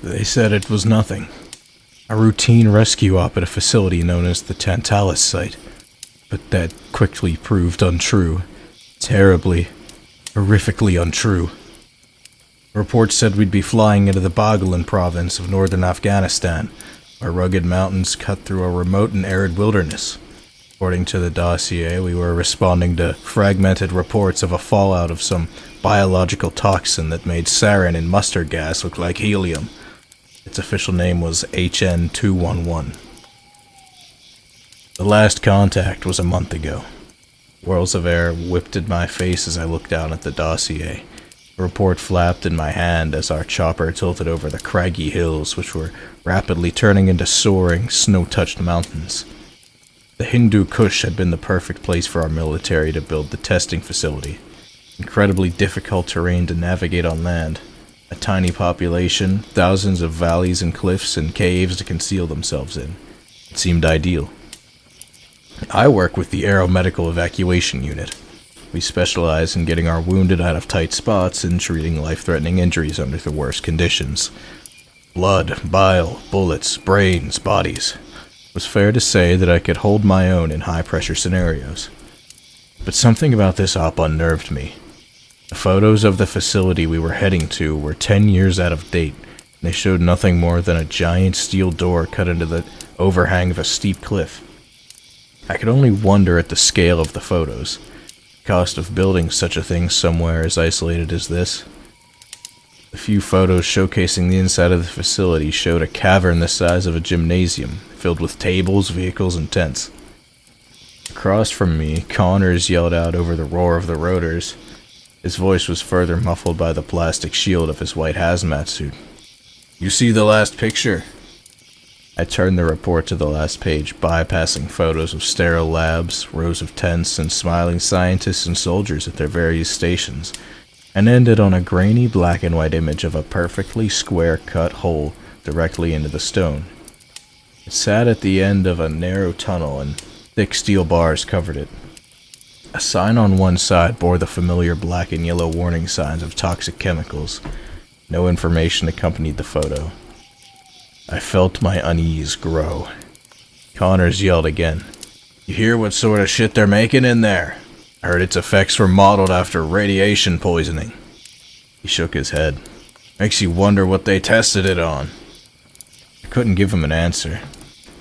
They said it was nothing. A routine rescue op at a facility known as the Tantalus site. But that quickly proved untrue. Terribly, horrifically untrue. Reports said we'd be flying into the Baghlan province of northern Afghanistan, where rugged mountains cut through a remote and arid wilderness. According to the dossier, we were responding to fragmented reports of a fallout of some biological toxin that made sarin in mustard gas look like helium. Its official name was HN-211. The last contact was a month ago. Whirls of air whipped in my face as I looked down at the dossier. A report flapped in my hand as our chopper tilted over the craggy hills, which were rapidly turning into soaring, snow-touched mountains. The Hindu Kush had been the perfect place for our military to build the testing facility. Incredibly difficult terrain to navigate on land. A tiny population, thousands of valleys and cliffs and caves to conceal themselves in. It seemed ideal. I work with the Aeromedical Evacuation Unit. We specialize in getting our wounded out of tight spots and treating life-threatening injuries under the worst conditions. Blood, bile, bullets, brains, bodies. It was fair to say that I could hold my own in high-pressure scenarios. But something about this op unnerved me. The photos of the facility we were heading to were 10 years out of date, and they showed nothing more than a giant steel door cut into the overhang of a steep cliff. I could only wonder at the scale of the photos. The cost of building such a thing somewhere as isolated as this. The few photos showcasing the inside of the facility showed a cavern the size of a gymnasium, filled with tables, vehicles, and tents. Across from me, Connors yelled out over the roar of the rotors. His voice was further muffled by the plastic shield of his white hazmat suit. "You see the last picture?" I turned the report to the last page, bypassing photos of sterile labs, rows of tents, and smiling scientists and soldiers at their various stations, and ended on a grainy black and white image of a perfectly square-cut hole directly into the stone. It sat at the end of a narrow tunnel, and thick steel bars covered it. A sign on one side bore the familiar black and yellow warning signs of toxic chemicals. No information accompanied the photo. I felt my unease grow. Connors yelled again. "You hear what sort of shit they're making in there? I heard its effects were modeled after radiation poisoning." He shook his head. "Makes you wonder what they tested it on." I couldn't give him an answer.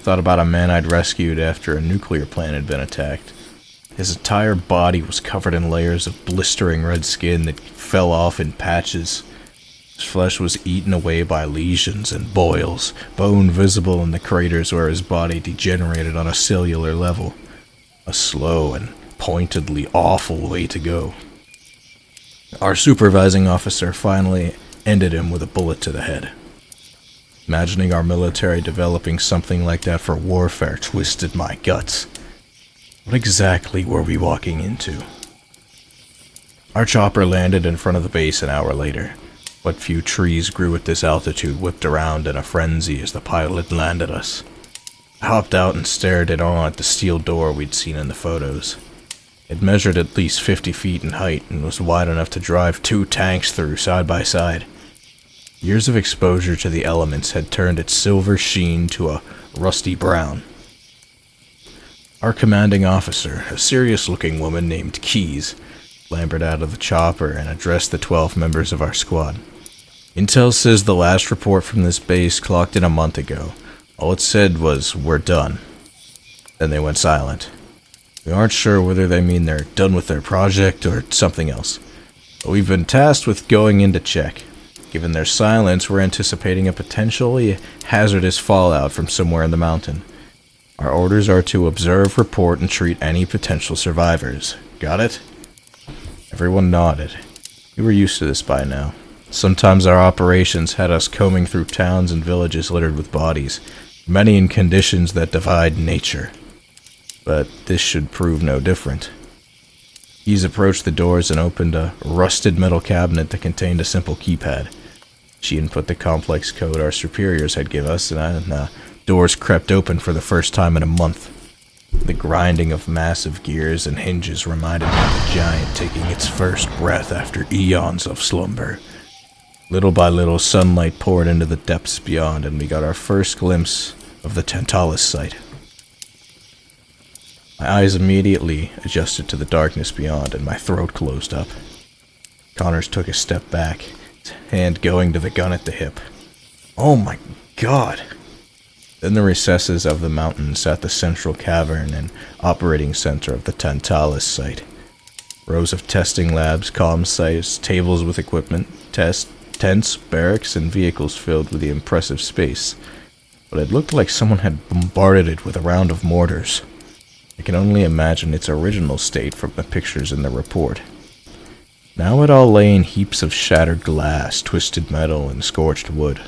Thought about a man I'd rescued after a nuclear plant had been attacked. His entire body was covered in layers of blistering red skin that fell off in patches. His flesh was eaten away by lesions and boils, bone visible in the craters where his body degenerated on a cellular level. A slow and pointedly awful way to go. Our supervising officer finally ended him with a bullet to the head. Imagining our military developing something like that for warfare twisted my guts. What exactly were we walking into? Our chopper landed in front of the base an hour later. What few trees grew at this altitude whipped around in a frenzy as the pilot landed us. I hopped out and stared in awe at the steel door we'd seen in the photos. It measured at least 50 feet in height and was wide enough to drive 2 tanks through side by side. Years of exposure to the elements had turned its silver sheen to a rusty brown. Our commanding officer, a serious-looking woman named Keys, clambered out of the chopper and addressed the 12 members of our squad. "Intel says the last report from this base clocked in a month ago. All it said was, 'We're done.'" Then they went silent. We aren't sure whether they mean they're done with their project or something else, but we've been tasked with going in to check. Given their silence, we're anticipating a potentially hazardous fallout from somewhere in the mountain. Our orders are to observe, report, and treat any potential survivors. Got it? Everyone nodded. We were used to this by now. Sometimes our operations had us combing through towns and villages littered with bodies, many in conditions that defied nature. But this should prove no different. Keys approached the doors and opened a rusted metal cabinet that contained a simple keypad. She input the complex code our superiors had given us, and doors crept open for the first time in a month. The grinding of massive gears and hinges reminded me of a giant taking its first breath after eons of slumber. Little by little, sunlight poured into the depths beyond, and we got our first glimpse of the Tantalus site. My eyes immediately adjusted to the darkness beyond, and my throat closed up. Connors took a step back, his hand going to the gun at the hip. Oh my god! In the recesses of the mountain sat the central cavern and operating center of the Tantalus site. Rows of testing labs, comm sites, tables with equipment, tents, barracks, and vehicles filled with the impressive space. But it looked like someone had bombarded it with a round of mortars. I can only imagine its original state from the pictures in the report. Now it all lay in heaps of shattered glass, twisted metal, and scorched wood.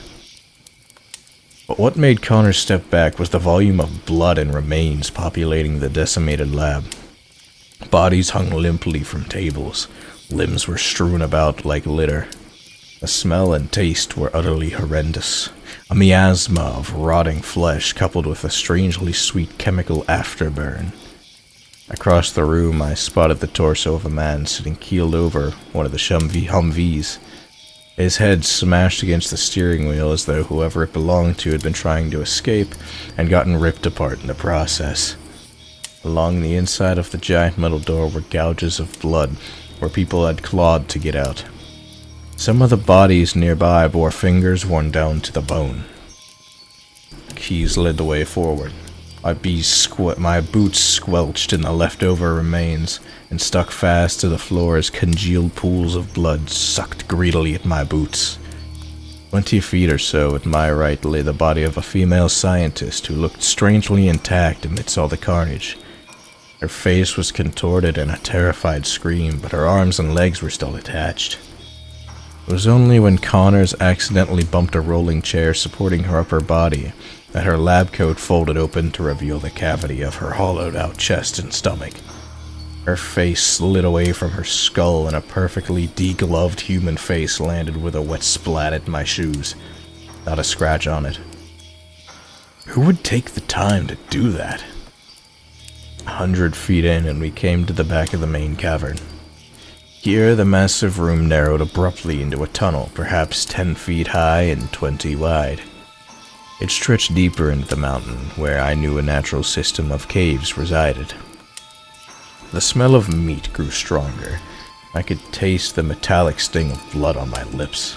But what made Connor step back was the volume of blood and remains populating the decimated lab. Bodies hung limply from tables. Limbs were strewn about like litter. The smell and taste were utterly horrendous. A miasma of rotting flesh coupled with a strangely sweet chemical afterburn. Across the room, I spotted the torso of a man sitting keeled over one of the Humvees. His head smashed against the steering wheel as though whoever it belonged to had been trying to escape and gotten ripped apart in the process. Along the inside of the giant metal door were gouges of blood where people had clawed to get out. Some of the bodies nearby bore fingers worn down to the bone. Keys led the way forward. My boots squelched in the leftover remains and stuck fast to the floor as congealed pools of blood sucked greedily at my boots. 20 feet or so at my right lay the body of a female scientist who looked strangely intact amidst all the carnage. Her face was contorted in a terrified scream, but her arms and legs were still attached. It was only when Connors accidentally bumped a rolling chair supporting her upper body that her lab coat folded open to reveal the cavity of her hollowed-out chest and stomach. Her face slid away from her skull, and a perfectly degloved human face landed with a wet splat at my shoes. Not a scratch on it. Who would take the time to do that? 100 feet in, and we came to the back of the main cavern. Here, the massive room narrowed abruptly into a tunnel, perhaps 10 feet high and 20 wide. It stretched deeper into the mountain, where I knew a natural system of caves resided. The smell of meat grew stronger. I could taste the metallic sting of blood on my lips.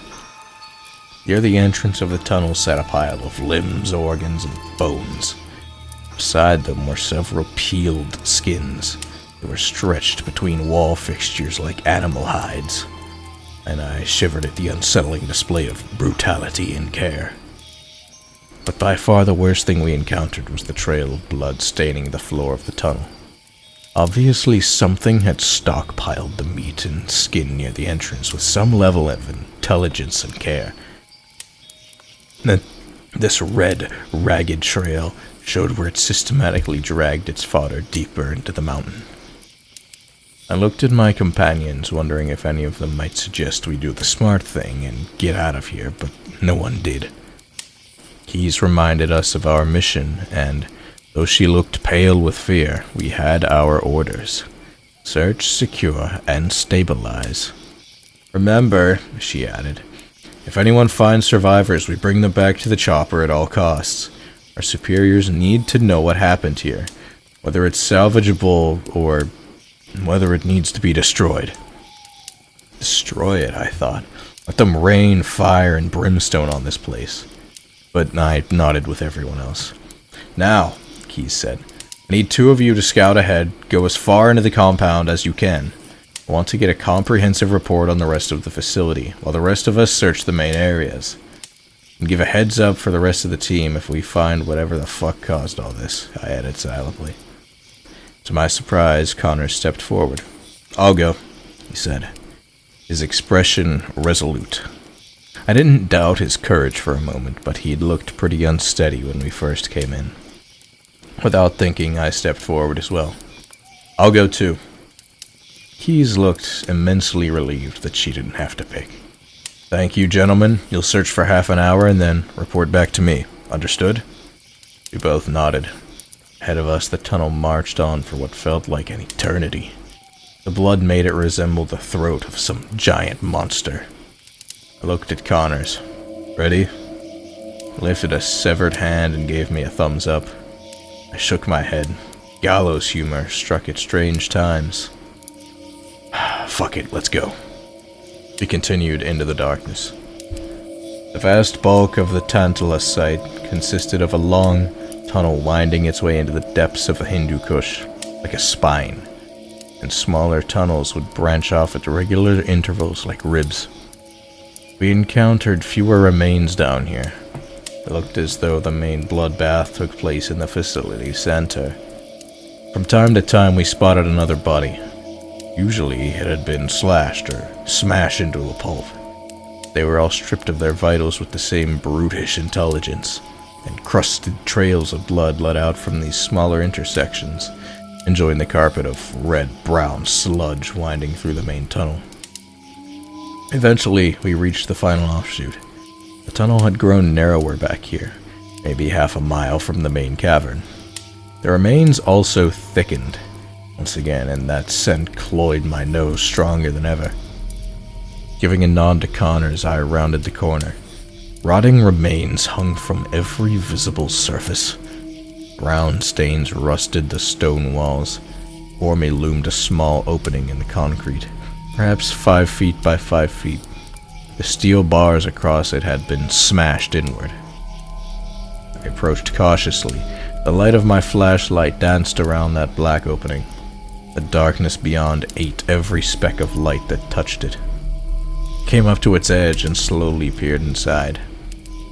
Near the entrance of the tunnel sat a pile of limbs, organs, and bones. Beside them were several peeled skins. They were stretched between wall fixtures like animal hides, and I shivered at the unsettling display of brutality and care. But by far the worst thing we encountered was the trail of blood staining the floor of the tunnel. Obviously, something had stockpiled the meat and skin near the entrance with some level of intelligence and care. This red, ragged trail showed where it systematically dragged its fodder deeper into the mountain. I looked at my companions, wondering if any of them might suggest we do the smart thing and get out of here, but no one did. Keys reminded us of our mission, and though she looked pale with fear, we had our orders. Search, secure, and stabilize. Remember, she added, if anyone finds survivors, we bring them back to the chopper at all costs. Our superiors need to know what happened here, whether it's salvageable or whether it needs to be destroyed. Destroy it, I thought. Let them rain fire and brimstone on this place. But I nodded with everyone else. Now, Keys said, I need 2 of you to scout ahead, go as far into the compound as you can. I want to get a comprehensive report on the rest of the facility, while the rest of us search the main areas. And give a heads up for the rest of the team if we find whatever the fuck caused all this, I added silently. To my surprise, Connor stepped forward. I'll go, he said, his expression resolute. I didn't doubt his courage for a moment, but he'd looked pretty unsteady when we first came in. Without thinking, I stepped forward as well. I'll go too. Keys looked immensely relieved that she didn't have to pick. Thank you, gentlemen. You'll search for half an hour and then report back to me. Understood? We both nodded. Ahead of us, the tunnel marched on for what felt like an eternity. The blood made it resemble the throat of some giant monster. I looked at Connors. Ready? He lifted a severed hand and gave me a thumbs up. I shook my head. Gallows humor struck at strange times. Fuck it, let's go. We continued into the darkness. The vast bulk of the Tantala site consisted of a long tunnel winding its way into the depths of the Hindu Kush, like a spine, and smaller tunnels would branch off at regular intervals like ribs. We encountered fewer remains down here. It looked as though the main bloodbath took place in the facility center. From time to time we spotted another body. Usually it had been slashed or smashed into a pulp. They were all stripped of their vitals with the same brutish intelligence, and crusted trails of blood led out from these smaller intersections and joined the carpet of red-brown sludge winding through the main tunnel. Eventually, we reached the final offshoot. The tunnel had grown narrower back here, maybe half a mile from the main cavern. The remains also thickened, once again, and that scent cloyed my nose stronger than ever. Giving a nod to Connors, I rounded the corner. Rotting remains hung from every visible surface. Brown stains rusted the stone walls. Before me loomed a small opening in the concrete, perhaps 5 feet by 5 feet. The steel bars across it had been smashed inward. I approached cautiously. The light of my flashlight danced around that black opening. The darkness beyond ate every speck of light that touched it. I came up to its edge and slowly peered inside.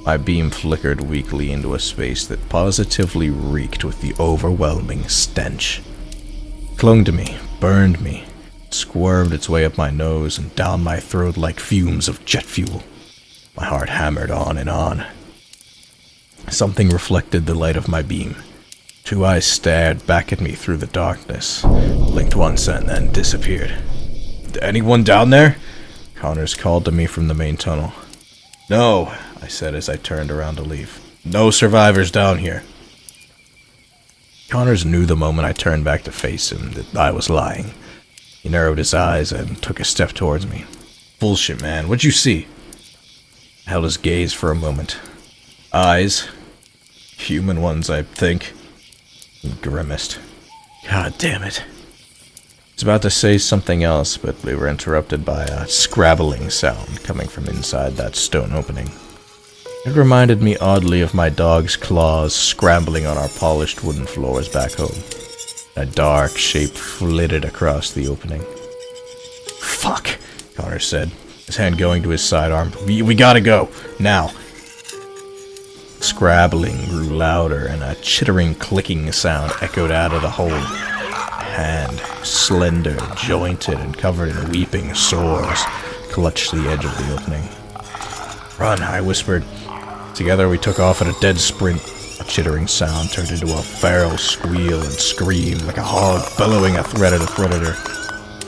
My beam flickered weakly into a space that positively reeked with the overwhelming stench. It clung to me, burned me, squirmed its way up my nose and down my throat like fumes of jet fuel. My heart hammered on and on. Something reflected the light of my beam. 2 eyes stared back at me through the darkness, blinked once and then disappeared. "Anyone down there?" Connors called to me from the main tunnel. "No," I said as I turned around to leave. "No survivors down here." Connors knew the moment I turned back to face him that I was lying. He narrowed his eyes and took a step towards me. "Bullshit, man. What'd you see?" I held his gaze for a moment. "Eyes. Human ones, I think." He grimaced. "God damn it." I was about to say something else, but we were interrupted by a scrabbling sound coming from inside that stone opening. It reminded me oddly of my dog's claws scrambling on our polished wooden floors back home. A dark shape flitted across the opening. "Fuck," Connor said, his hand going to his sidearm. We gotta go, now." Scrabbling grew louder, and a chittering, clicking sound echoed out of the hole. A hand, slender, jointed, and covered in weeping sores, clutched the edge of the opening. "Run," I whispered. Together we took off at a dead sprint. A chittering sound turned into a feral squeal and scream, like a hog bellowing a threat at a predator.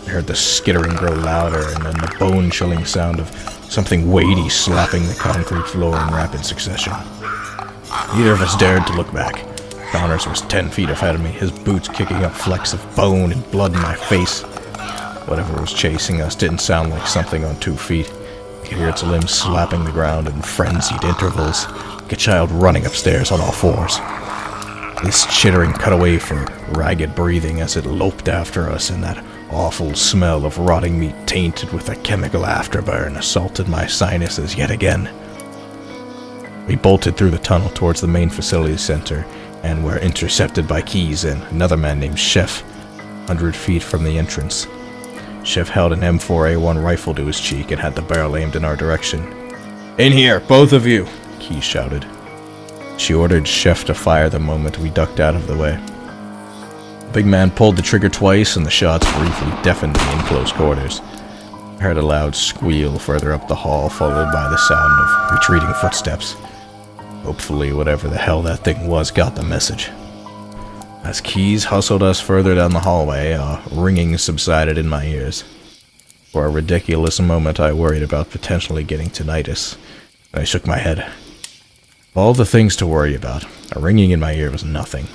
I heard the skittering grow louder, and then the bone-chilling sound of something weighty slapping the concrete floor in rapid succession. Neither of us dared to look back. Connors was 10 feet ahead of me, his boots kicking up flecks of bone and blood in my face. Whatever was chasing us didn't sound like something on 2 feet. I could hear its limbs slapping the ground in frenzied intervals, like a child running upstairs on all fours. This chittering cut away from ragged breathing as it loped after us, and that awful smell of rotting meat tainted with a chemical afterburn assaulted my sinuses yet again. We bolted through the tunnel towards the main facility center, and were intercepted by Keys and another man named Chef, 100 feet from the entrance. Chef held an M4A1 rifle to his cheek and had the barrel aimed in our direction. "In here, both of you!" Keys shouted. She ordered Chef to fire the moment we ducked out of the way. The big man pulled the trigger twice, and the shots briefly deafened me in close quarters. I heard a loud squeal further up the hall, followed by the sound of retreating footsteps. Hopefully whatever the hell that thing was got the message. As Keys hustled us further down the hallway, a ringing subsided in my ears. For a ridiculous moment I worried about potentially getting tinnitus, and I shook my head. Of all the things to worry about, a ringing in my ear was nothing.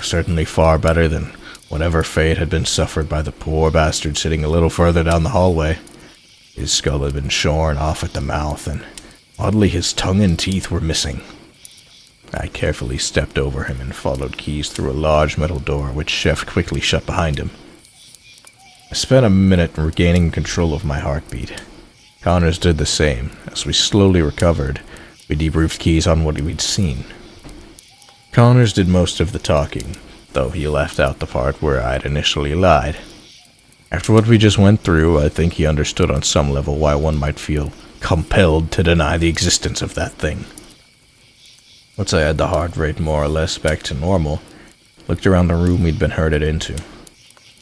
Certainly far better than whatever fate had been suffered by the poor bastard sitting a little further down the hallway. His skull had been shorn off at the mouth, and oddly his tongue and teeth were missing. I carefully stepped over him and followed Keys through a large metal door, which Chef quickly shut behind him. I spent a minute regaining control of my heartbeat. Connors did the same. As we slowly recovered, we debriefed Keys on what we'd seen. Connors did most of the talking, though he left out the part where I'd initially lied. After what we just went through, I think he understood on some level why one might feel compelled to deny the existence of that thing. Once I had the heart rate more or less back to normal, looked around the room we'd been herded into.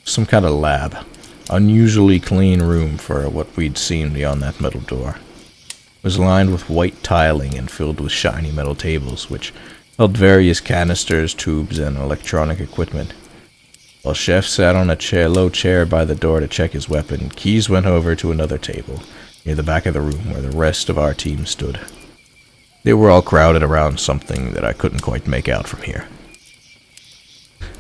Some kind of lab. Unusually clean room for what we'd seen beyond that metal door. It was lined with white tiling and filled with shiny metal tables, which held various canisters, tubes, and electronic equipment. While Chef sat on a low chair by the door to check his weapon, Keys went over to another table, near the back of the room where the rest of our team stood. They were all crowded around something that I couldn't quite make out from here.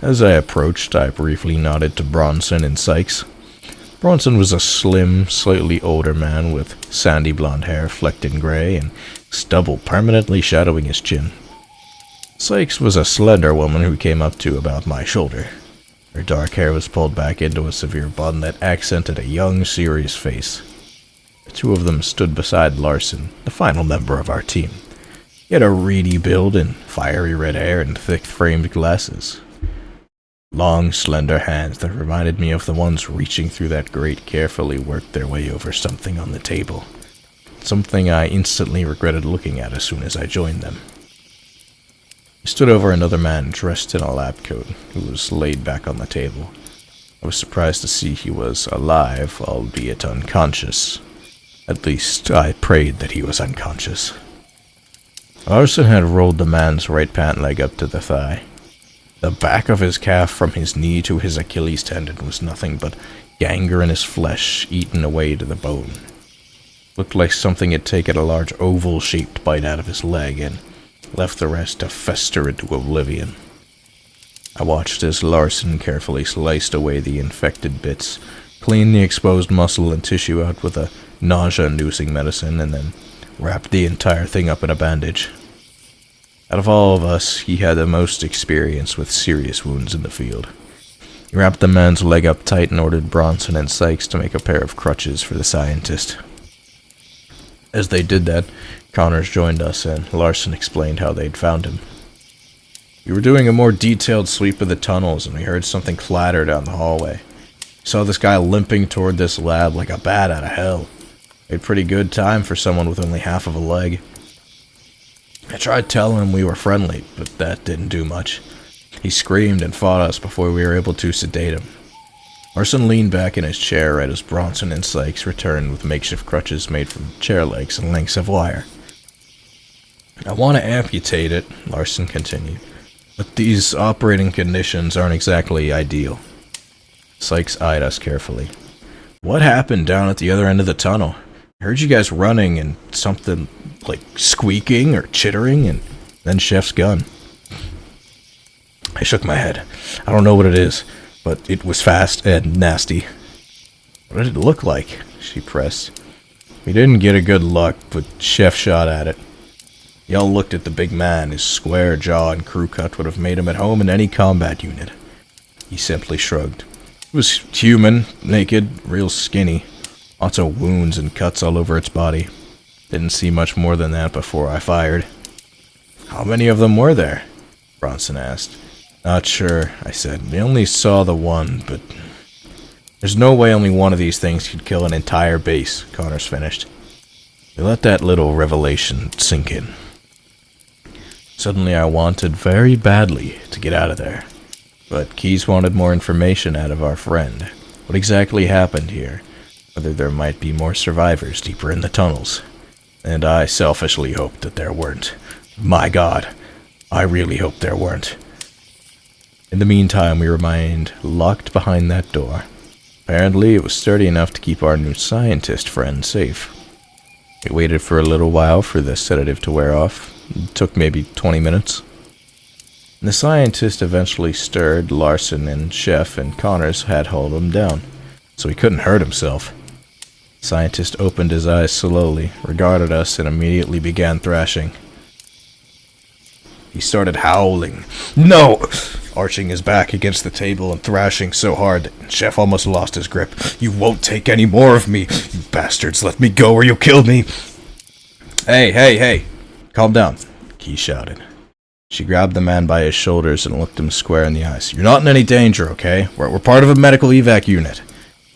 As I approached, I briefly nodded to Bronson and Sykes. Bronson was a slim, slightly older man with sandy blonde hair flecked in gray and stubble permanently shadowing his chin. Sykes was a slender woman who came up to about my shoulder. Her dark hair was pulled back into a severe bun that accented a young, serious face. The two of them stood beside Larson, the final member of our team. He had a reedy build and fiery red hair and thick-framed glasses. Long, slender hands that reminded me of the ones reaching through that grate carefully worked their way over something on the table. Something I instantly regretted looking at as soon as I joined them. I stood over another man dressed in a lab coat, who was laid back on the table. I was surprised to see he was alive, albeit unconscious. At least, I prayed that he was unconscious. Larson had rolled the man's right pant leg up to the thigh. The back of his calf from his knee to his Achilles tendon was nothing but gangrenous flesh eaten away to the bone. Looked like something had taken a large oval-shaped bite out of his leg and left the rest to fester into oblivion. I watched as Larson carefully sliced away the infected bits, cleaned the exposed muscle and tissue out with a nausea-inducing medicine, and then wrapped the entire thing up in a bandage. Out of all of us, he had the most experience with serious wounds in the field. He wrapped the man's leg up tight and ordered Bronson and Sykes to make a pair of crutches for the scientist. As they did that, Connors joined us, and Larson explained how they'd found him. We were doing a more detailed sweep of the tunnels, and we heard something clatter down the hallway. We saw this guy limping toward this lab like a bat out of hell. He had pretty good time for someone with only half of a leg. I tried telling him we were friendly, but that didn't do much. He screamed and fought us before we were able to sedate him. Larson leaned back in his chair right as Bronson and Sykes returned with makeshift crutches made from chair legs and lengths of wire. I want to amputate it, Larson continued, but these operating conditions aren't exactly ideal. Sykes eyed us carefully. What happened down at the other end of the tunnel? I heard you guys running and something like squeaking or chittering, and then Chef's gun. I shook my head. I don't know what it is, but it was fast and nasty. What did it look like? She pressed. We didn't get a good look, but Chef shot at it. Y'all looked at the big man. His square jaw and crew cut would have made him at home in any combat unit. He simply shrugged. It was human, naked, real skinny. Lots of wounds and cuts all over its body. Didn't see much more than that before I fired. How many of them were there? Bronson asked. Not sure, I said. We only saw the one, but there's no way only one of these things could kill an entire base, Connors finished. We let that little revelation sink in. Suddenly I wanted very badly to get out of there. But Keys wanted more information out of our friend. What exactly happened here? Whether there might be more survivors deeper in the tunnels. And I selfishly hoped that there weren't. My God, I really hoped there weren't. In the meantime, we remained locked behind that door. Apparently, it was sturdy enough to keep our new scientist friend safe. We waited for a little while for the sedative to wear off. It took maybe 20 minutes. The scientist eventually stirred. Larson and Chef and Connors had hauled him down, so he couldn't hurt himself. Scientist opened his eyes slowly, regarded us, and immediately began thrashing. He started howling, "No!" arching his back against the table and thrashing so hard that Chef almost lost his grip. "You won't take any more of me! You bastards, let me go or you'll kill me!" Hey! Calm down," Key shouted. She grabbed the man by his shoulders and looked him square in the eyes. "You're not in any danger, okay? We're part of a medical evac unit.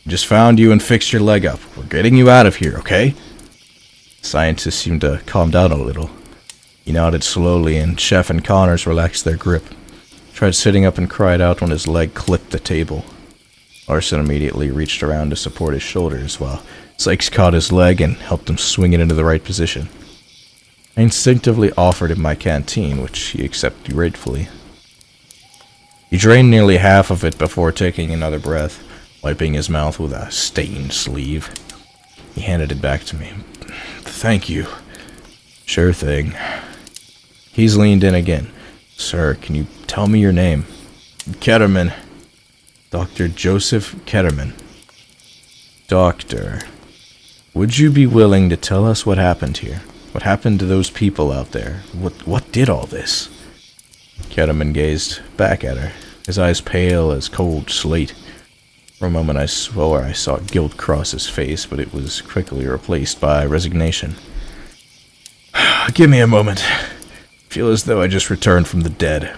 We just found you and fixed your leg up. We're getting you out of here, okay?" The scientist seemed to calm down a little. He nodded slowly, and Chef and Connors relaxed their grip. Tried sitting up and cried out when his leg clipped the table. Larson immediately reached around to support his shoulders, while Sykes caught his leg and helped him swing it into the right position. I instinctively offered him my canteen, which he accepted gratefully. He drained nearly half of it before taking another breath, wiping his mouth with a stained sleeve. He handed it back to me. "Thank you." "Sure thing." He's leaned in again. "Sir, can you tell me your name?" "Ketterman. Dr. Joseph Ketterman." "Doctor, would you be willing to tell us what happened here? What happened to those people out there? What did all this?" Ketterman gazed back at her, his eyes pale as cold slate. For a moment I swore I saw guilt cross his face, but it was quickly replaced by resignation. "Give me a moment. I feel as though I just returned from the dead."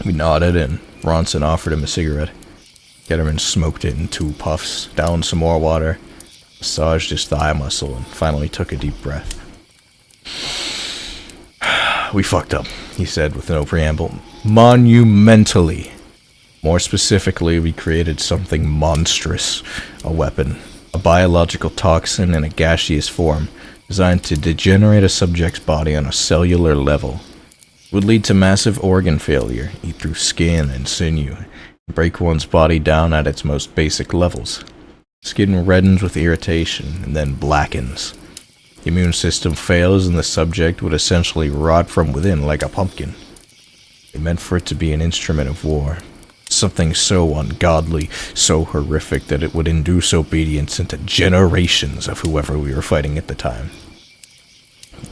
We nodded, and Ronson offered him a cigarette. Ketterman smoked it in 2 puffs, downed some more water, massaged his thigh muscle, and finally took a deep breath. "We fucked up," he said with no preamble. "Monumentally. More specifically, we created something monstrous. A weapon. A biological toxin in a gaseous form, designed to degenerate a subject's body on a cellular level. It would lead to massive organ failure, eat through skin and sinew, and break one's body down at its most basic levels. Skin reddens with irritation and then blackens. The immune system fails and the subject would essentially rot from within like a pumpkin. They meant for it to be an instrument of war. Something so ungodly, so horrific that it would induce obedience into generations of whoever we were fighting at the time.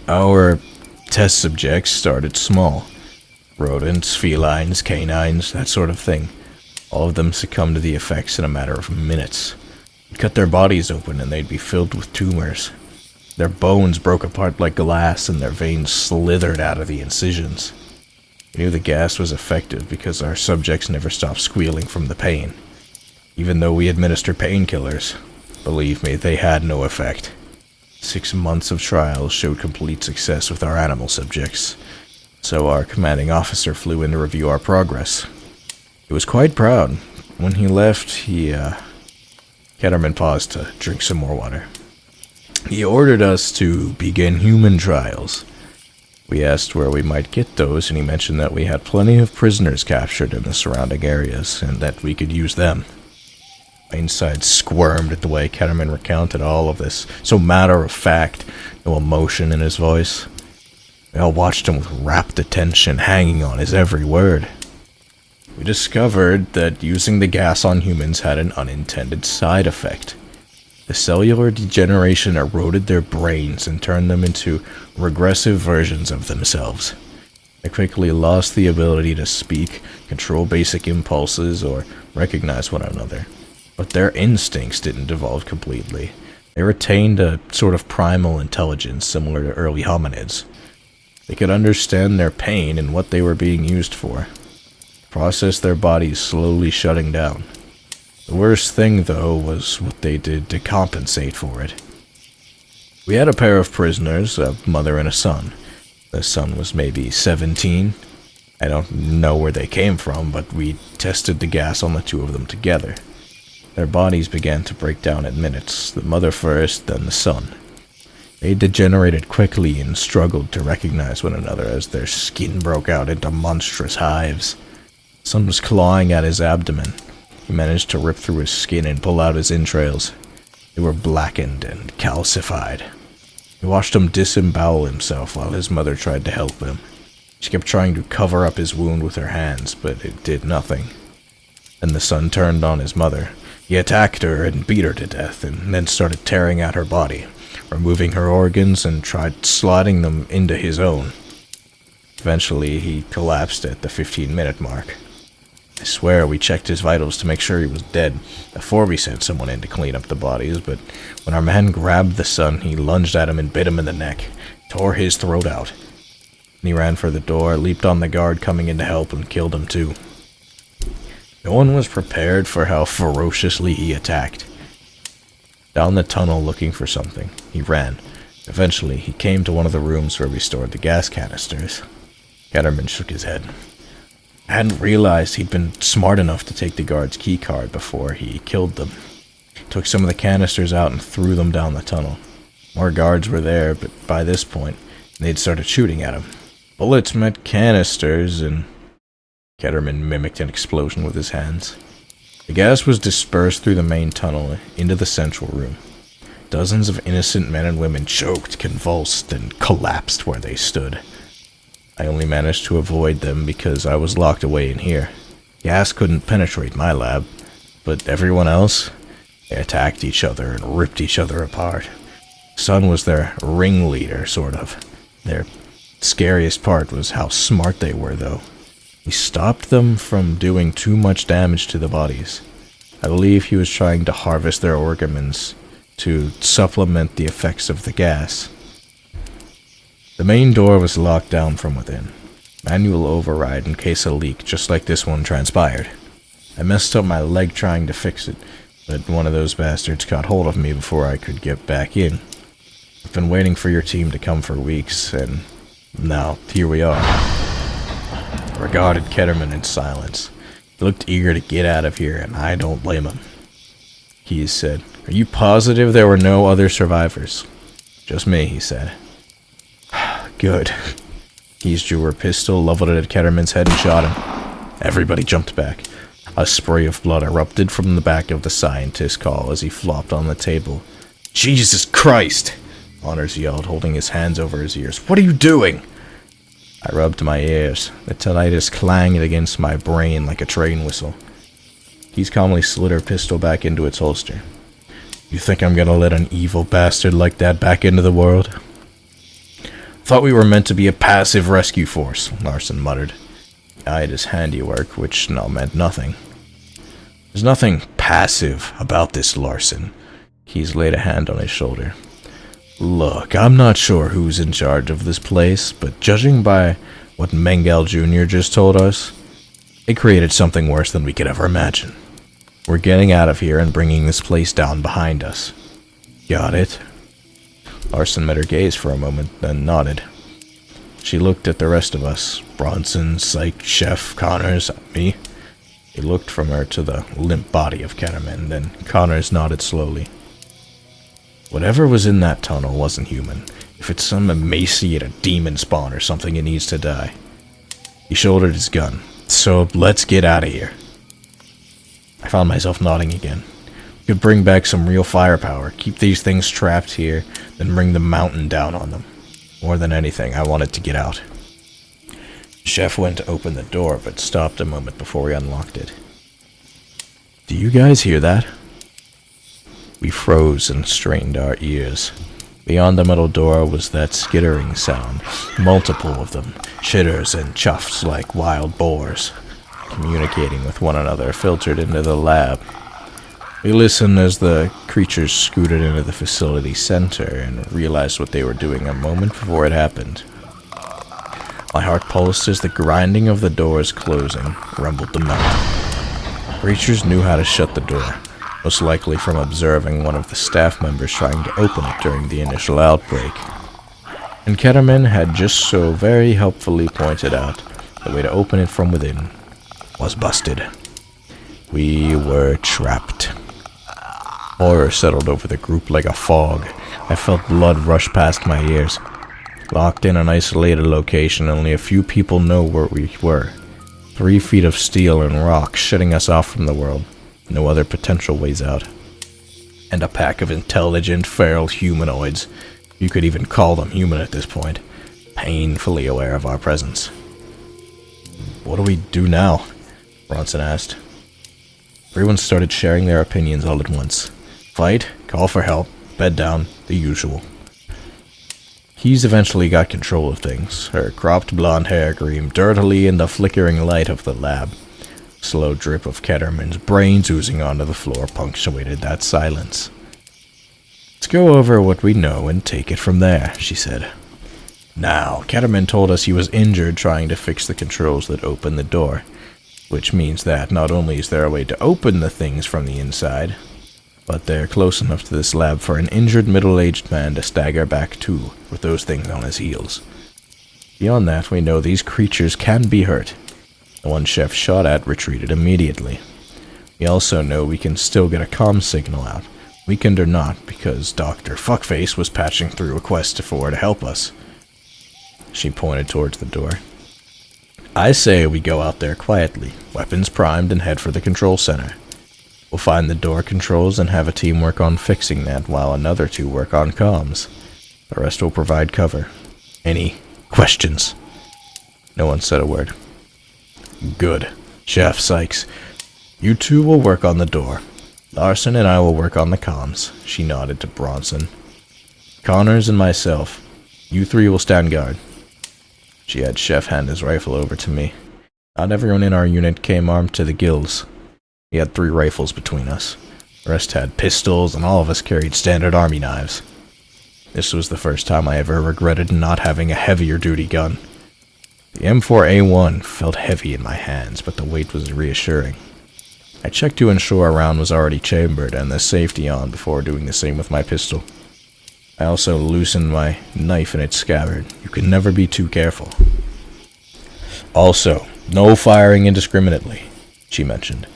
Our test subjects started small. Rodents, felines, canines, that sort of thing. All of them succumbed to the effects in a matter of minutes. We'd cut their bodies open and they'd be filled with tumors. Their bones broke apart like glass and their veins slithered out of the incisions. We knew the gas was effective because our subjects never stopped squealing from the pain. Even though we administered painkillers, believe me, they had no effect. 6 months of trials showed complete success with our animal subjects, so our commanding officer flew in to review our progress. He was quite proud. When he left, Ketterman paused to drink some more water. He ordered us to begin human trials. We asked where we might get those, and he mentioned that we had plenty of prisoners captured in the surrounding areas, and that we could use them. My insides squirmed at the way Ketterman recounted all of this, so matter-of-fact, no emotion in his voice. We all watched him with rapt attention, hanging on his every word. We discovered that using the gas on humans had an unintended side effect. The cellular degeneration eroded their brains and turned them into regressive versions of themselves. They quickly lost the ability to speak, control basic impulses, or recognize one another. But their instincts didn't devolve completely. They retained a sort of primal intelligence similar to early hominids. They could understand their pain and what they were being used for. Process their bodies slowly shutting down. The worst thing, though, was what they did to compensate for it. We had a pair of prisoners, a mother and a son. The son was maybe 17. I don't know where they came from, but we tested the gas on the 2 of them together. Their bodies began to break down in minutes, the mother first, then the son. They degenerated quickly and struggled to recognize one another as their skin broke out into monstrous hives. The son was clawing at his abdomen. He managed to rip through his skin and pull out his entrails. They were blackened and calcified. He watched him disembowel himself while his mother tried to help him. She kept trying to cover up his wound with her hands, but it did nothing. Then the son turned on his mother. He attacked her and beat her to death, and then started tearing at her body, removing her organs and tried slotting them into his own. Eventually, he collapsed at the 15-minute mark. I swear we checked his vitals to make sure he was dead before we sent someone in to clean up the bodies, but when our man grabbed the son, he lunged at him and bit him in the neck, tore his throat out. And he ran for the door, leaped on the guard coming in to help, and killed him too. No one was prepared for how ferociously he attacked. Down the tunnel looking for something, he ran. Eventually, he came to one of the rooms where we stored the gas canisters. Ketterman shook his head. I hadn't realized he'd been smart enough to take the guard's key card before he killed them. He took some of the canisters out and threw them down the tunnel. More guards were there, but by this point, they'd started shooting at him. Bullets met canisters, and Ketterman mimicked an explosion with his hands. The gas was dispersed through the main tunnel into the central room. Dozens of innocent men and women choked, convulsed, and collapsed where they stood. I only managed to avoid them because I was locked away in here. Gas couldn't penetrate my lab, but everyone else, they attacked each other and ripped each other apart. Son was their ringleader, sort of. Their scariest part was how smart they were, though. He stopped them from doing too much damage to the bodies. I believe he was trying to harvest their organs to supplement the effects of the gas. The main door was locked down from within. Manual override in case a leak, just like this one, transpired. I messed up my leg trying to fix it, but one of those bastards got hold of me before I could get back in. I've been waiting for your team to come for weeks, and now here we are. I regarded Ketterman in silence. He looked eager to get out of here, and I don't blame him. He said, "Are you positive there were no other survivors?" "Just me," he said. "Good." He drew her pistol, leveled it at Ketterman's head, and shot him. Everybody jumped back. A spray of blood erupted from the back of the scientist's call as he flopped on the table. "Jesus Christ!" Honors yelled, holding his hands over his ears. "What are you doing?" I rubbed my ears. The tinnitus clanged against my brain like a train whistle. Keys calmly slid her pistol back into its holster. "You think I'm gonna let an evil bastard like that back into the world?" "Thought we were meant to be a passive rescue force," Larson muttered. He eyed his handiwork, which now meant nothing. "There's nothing passive about this, Larson." Keys laid a hand on his shoulder. "Look, I'm not sure who's in charge of this place, but judging by what Mengele Jr. just told us, it created something worse than we could ever imagine. We're getting out of here and bringing this place down behind us." "Got it?" Larson met her gaze for a moment, then nodded. She looked at the rest of us, Bronson, Psych, Chef, Connors, me. He looked from her to the limp body of Ketterman, then Connors nodded slowly. "Whatever was in that tunnel wasn't human. If it's some emaciated demon spawn or something, it needs to die." He shouldered his gun. "So let's get out of here." I found myself nodding again. We could bring back some real firepower, keep these things trapped here, then bring the mountain down on them. More than anything, I wanted to get out. Chef went to open the door, but stopped a moment before we unlocked it. "Do you guys hear that?" We froze and strained our ears. Beyond the metal door was that skittering sound, multiple of them, chitters and chuffs like wild boars, communicating with one another, filtered into the lab. We listened as the creatures scooted into the facility center and realized what they were doing a moment before it happened. My heart pulsed as the grinding of the doors closing rumbled the mountain. Creatures knew how to shut the door, most likely from observing one of the staff members trying to open it during the initial outbreak. And Ketterman had just so very helpfully pointed out the way to open it from within was busted. We were trapped. Horror settled over the group like a fog. I felt blood rush past my ears. Locked in an isolated location, only a few people know where we were. 3 feet of steel and rock shutting us off from the world. No other potential ways out. And a pack of intelligent, feral humanoids. You could even call them human at this point. Painfully aware of our presence. "What do we do now?" Bronson asked. Everyone started sharing their opinions all at once. Fight, call for help, bed down, the usual. Keys eventually got control of things. Her cropped blonde hair gleamed dirtily in the flickering light of the lab. A slow drip of Ketterman's brains oozing onto the floor punctuated that silence. Let's go over what we know and take it from there, she said. Now, Ketterman told us he was injured trying to fix the controls that open the door, which means that not only is there a way to open the things from the inside, but they're close enough to this lab for an injured middle-aged man to stagger back to, with those things on his heels. Beyond that, we know these creatures can be hurt. The one Chef shot at retreated immediately. We also know we can still get a comm signal out, weakened or not, because Dr. Fuckface was patching through a quest for to help us. She pointed towards the door. I say we go out there quietly, weapons primed, and head for the control center. We'll find the door controls and have a team work on fixing that while another two work on comms. The rest will provide cover. Any questions? No one said a word. Good. Chef Sykes, you two will work on the door. Larson and I will work on the comms. She nodded to Bronson. Connors and myself, you three will stand guard. She had Chef hand his rifle over to me. Not everyone in our unit came armed to the gills. We had 3 rifles between us. The rest had pistols, and all of us carried standard army knives. This was the first time I ever regretted not having a heavier duty gun. The M4A1 felt heavy in my hands, but the weight was reassuring. I checked to ensure a round was already chambered and the safety on before doing the same with my pistol. I also loosened my knife in its scabbard. You can never be too careful. Also, no firing indiscriminately, she mentioned.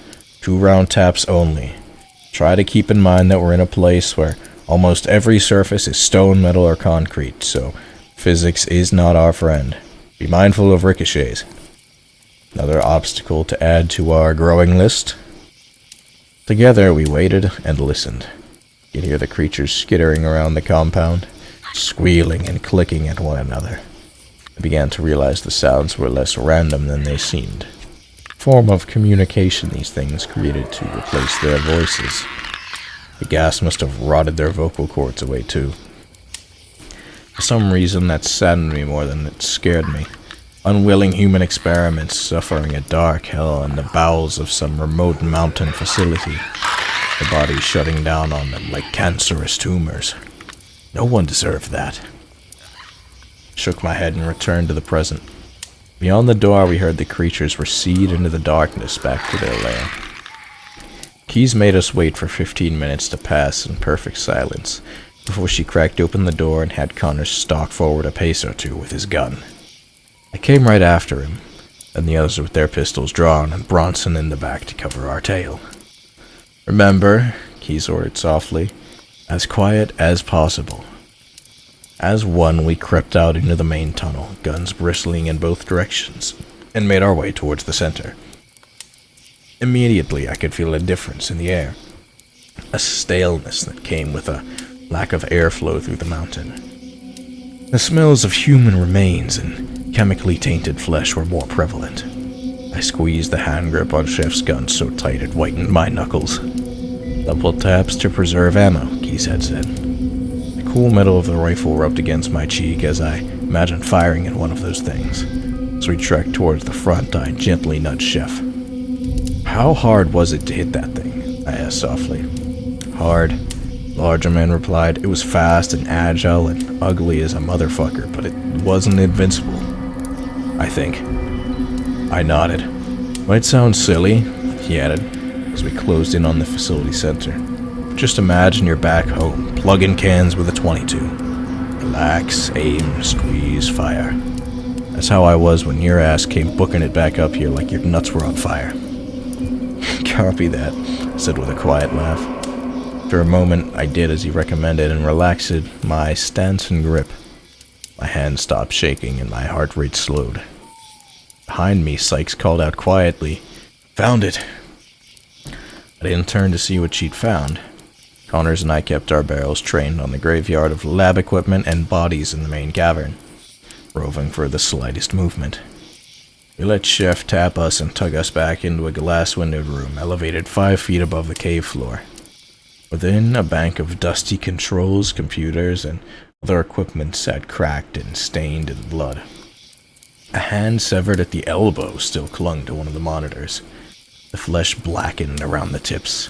2-round taps only. Try to keep in mind that we're in a place where almost every surface is stone, metal, or concrete, so physics is not our friend. Be mindful of ricochets. Another obstacle to add to our growing list. Together we waited and listened. You could hear the creatures skittering around the compound, squealing and clicking at one another. I began to realize the sounds were less random than they seemed. Form of communication these things created to replace their voices. The gas must have rotted their vocal cords away too. For some reason that saddened me more than it scared me. Unwilling human experiments suffering a dark hell in the bowels of some remote mountain facility. The bodies shutting down on them like cancerous tumors. No one deserved that. Shook my head and returned to the present. Beyond the door, we heard the creatures recede into the darkness back to their lair. Keys made us wait for 15 minutes to pass in perfect silence before she cracked open the door and had Connors stalk forward a pace or two with his gun. I came right after him, and the others with their pistols drawn and Bronson in the back to cover our tail. Remember, Keys ordered softly, as quiet as possible. As one, we crept out into the main tunnel, guns bristling in both directions, and made our way towards the center. Immediately, I could feel a difference in the air, a staleness that came with a lack of airflow through the mountain. The smells of human remains and chemically tainted flesh were more prevalent. I squeezed the hand grip on Chef's gun so tight it whitened my knuckles. Double taps to preserve ammo, Keys had said. The cool metal of the rifle rubbed against my cheek as I imagined firing at one of those things. As we trekked towards the front, I gently nudged Chef. How hard was it to hit that thing? I asked softly. Hard, larger man replied. It was fast and agile and ugly as a motherfucker, but it wasn't invincible. I think. I nodded. Might sound silly, he added, as we closed in on the facility center. Just imagine you're back home, plugging cans with a .22. Relax, aim, squeeze, fire. That's how I was when your ass came booking it back up here like your nuts were on fire. Copy that, I said with a quiet laugh. After a moment, I did as he recommended and relaxed my stance and grip. My hand stopped shaking and my heart rate slowed. Behind me, Sykes called out quietly, "Found it!" I didn't turn to see what she'd found. Connors and I kept our barrels trained on the graveyard of lab equipment and bodies in the main cavern, roving for the slightest movement. We let Chef tap us and tug us back into a glass-windowed room elevated 5 feet above the cave floor. Within, a bank of dusty controls, computers, and other equipment sat cracked and stained in blood. A hand severed at the elbow still clung to one of the monitors, the flesh blackened around the tips.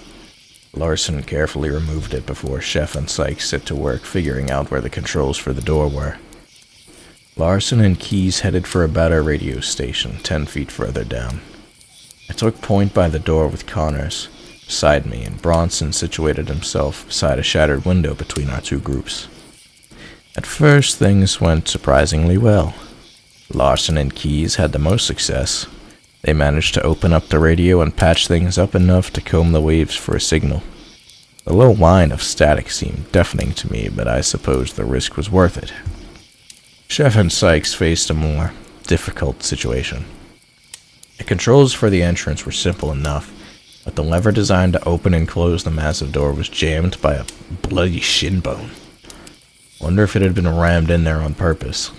Larson carefully removed it before Chef and Sykes set to work figuring out where the controls for the door were. Larson and Keyes headed for a better radio station 10 feet further down. I took point by the door with Connors beside me, and Bronson situated himself beside a shattered window between our two groups. At first, things went surprisingly well. Larson and Keyes had the most success. They managed to open up the radio and patch things up enough to comb the waves for a signal. The low whine of static seemed deafening to me, but I suppose the risk was worth it. Chef and Sykes faced a more difficult situation. The controls for the entrance were simple enough, but the lever designed to open and close the massive door was jammed by a bloody shin bone. Wonder if it had been rammed in there on purpose.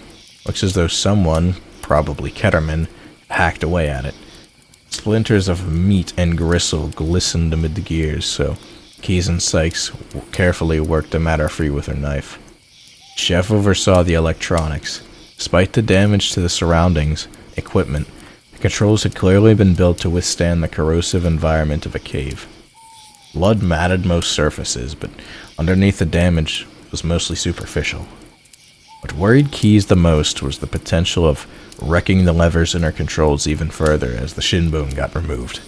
Looks as though someone, probably Ketterman, hacked away at it. Splinters of meat and gristle glistened amid the gears, so Keyes and Sykes carefully worked the matter free with their knife. Chef oversaw the electronics. Despite the damage to the surroundings equipment, the controls had clearly been built to withstand the corrosive environment of a cave. Blood matted most surfaces, but underneath the damage was mostly superficial. What worried Keyes the most was the potential of wrecking the lever's inner controls even further as the shin bone got removed.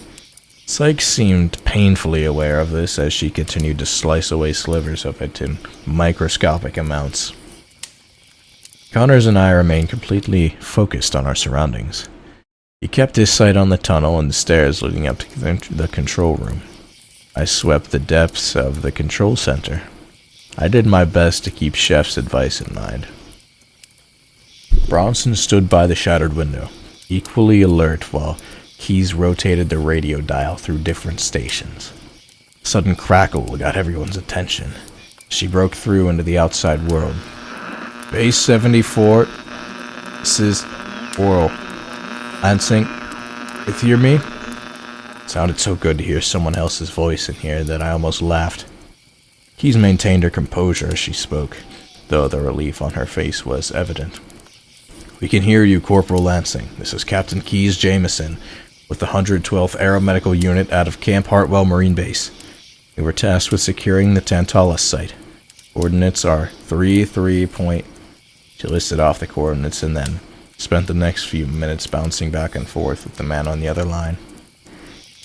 Sykes seemed painfully aware of this as she continued to slice away slivers of it in microscopic amounts. Connors and I remained completely focused on our surroundings. He kept his sight on the tunnel and the stairs leading up to the control room. I swept the depths of the control center. I did my best to keep Chef's advice in mind. Bronson stood by the shattered window, equally alert while Keyes rotated the radio dial through different stations. A sudden crackle got everyone's attention. She broke through into the outside world. Base 74, this is Oral. Lansing, you hear me? It sounded so good to hear someone else's voice in here that I almost laughed. Keyes maintained her composure as she spoke, though the relief on her face was evident. We can hear you, Corporal Lansing. This is Captain Keyes Jameson with the 112th Aeromedical Unit out of Camp Hartwell Marine Base. We were tasked with securing the Tantalus site. Coordinates are 33 point... She listed off the coordinates and then spent the next few minutes bouncing back and forth with the man on the other line.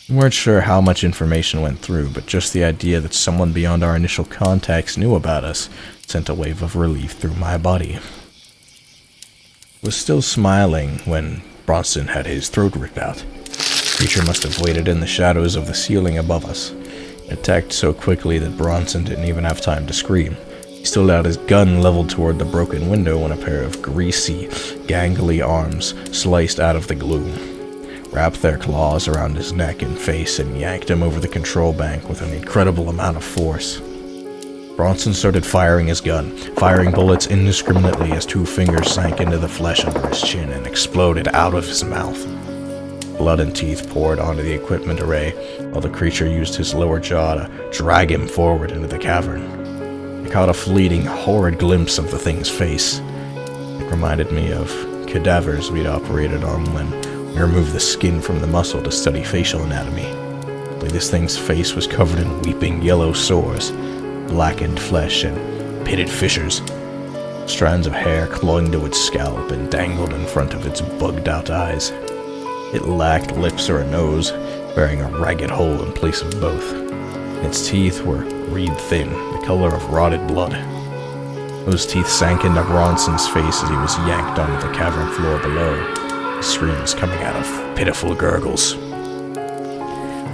We weren't sure how much information went through, but just the idea that someone beyond our initial contacts knew about us sent a wave of relief through my body. I was still smiling when Bronson had his throat ripped out. The creature must have waited in the shadows of the ceiling above us. It attacked so quickly that Bronson didn't even have time to scream. He still had his gun leveled toward the broken window when a pair of greasy, gangly arms sliced out of the gloom, wrapped their claws around his neck and face, and yanked him over the control bank with an incredible amount of force. Bronson started firing his gun, firing bullets indiscriminately as 2 fingers sank into the flesh under his chin and exploded out of his mouth. Blood and teeth poured onto the equipment array while the creature used his lower jaw to drag him forward into the cavern. I caught a fleeting, horrid glimpse of the thing's face. It reminded me of cadavers we'd operated on when we removed the skin from the muscle to study facial anatomy. Only this thing's face was covered in weeping yellow sores, blackened flesh, and pitted fissures. Strands of hair clung to its scalp and dangled in front of its bugged-out eyes. It lacked lips or a nose, bearing a ragged hole in place of both. Its teeth were reed-thin, the color of rotted blood. Those teeth sank into Bronson's face as he was yanked onto the cavern floor below, his screams coming out of pitiful gurgles.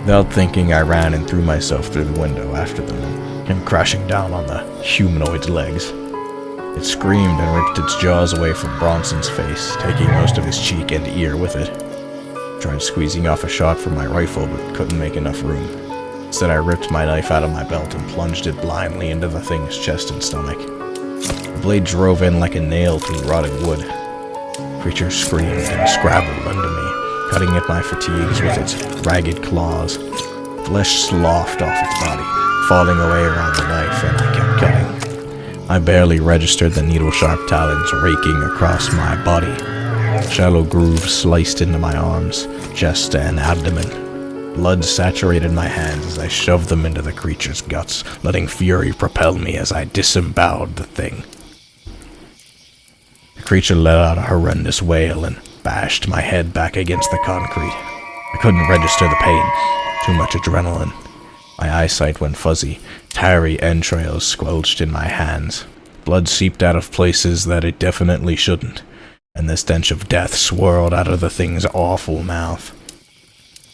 Without thinking, I ran and threw myself through the window after them and came crashing down on the humanoid's legs. It screamed and ripped its jaws away from Bronson's face, taking most of his cheek and ear with it. I tried squeezing off a shot from my rifle, but couldn't make enough room. Instead, I ripped my knife out of my belt and plunged it blindly into the thing's chest and stomach. The blade drove in like a nail through rotted wood. Creature screamed and scrabbled under me, cutting at my fatigues with its ragged claws. Flesh sloughed off its body, falling away around the knife, and I kept cutting. I barely registered the needle-sharp talons raking across my body. Shallow grooves sliced into my arms, chest, and abdomen. Blood saturated my hands as I shoved them into the creature's guts, letting fury propel me as I disemboweled the thing. The creature let out a horrendous wail and bashed my head back against the concrete. I couldn't register the pain. Too much adrenaline. My eyesight went fuzzy. Tarry entrails squelched in my hands. Blood seeped out of places that it definitely shouldn't, and the stench of death swirled out of the thing's awful mouth.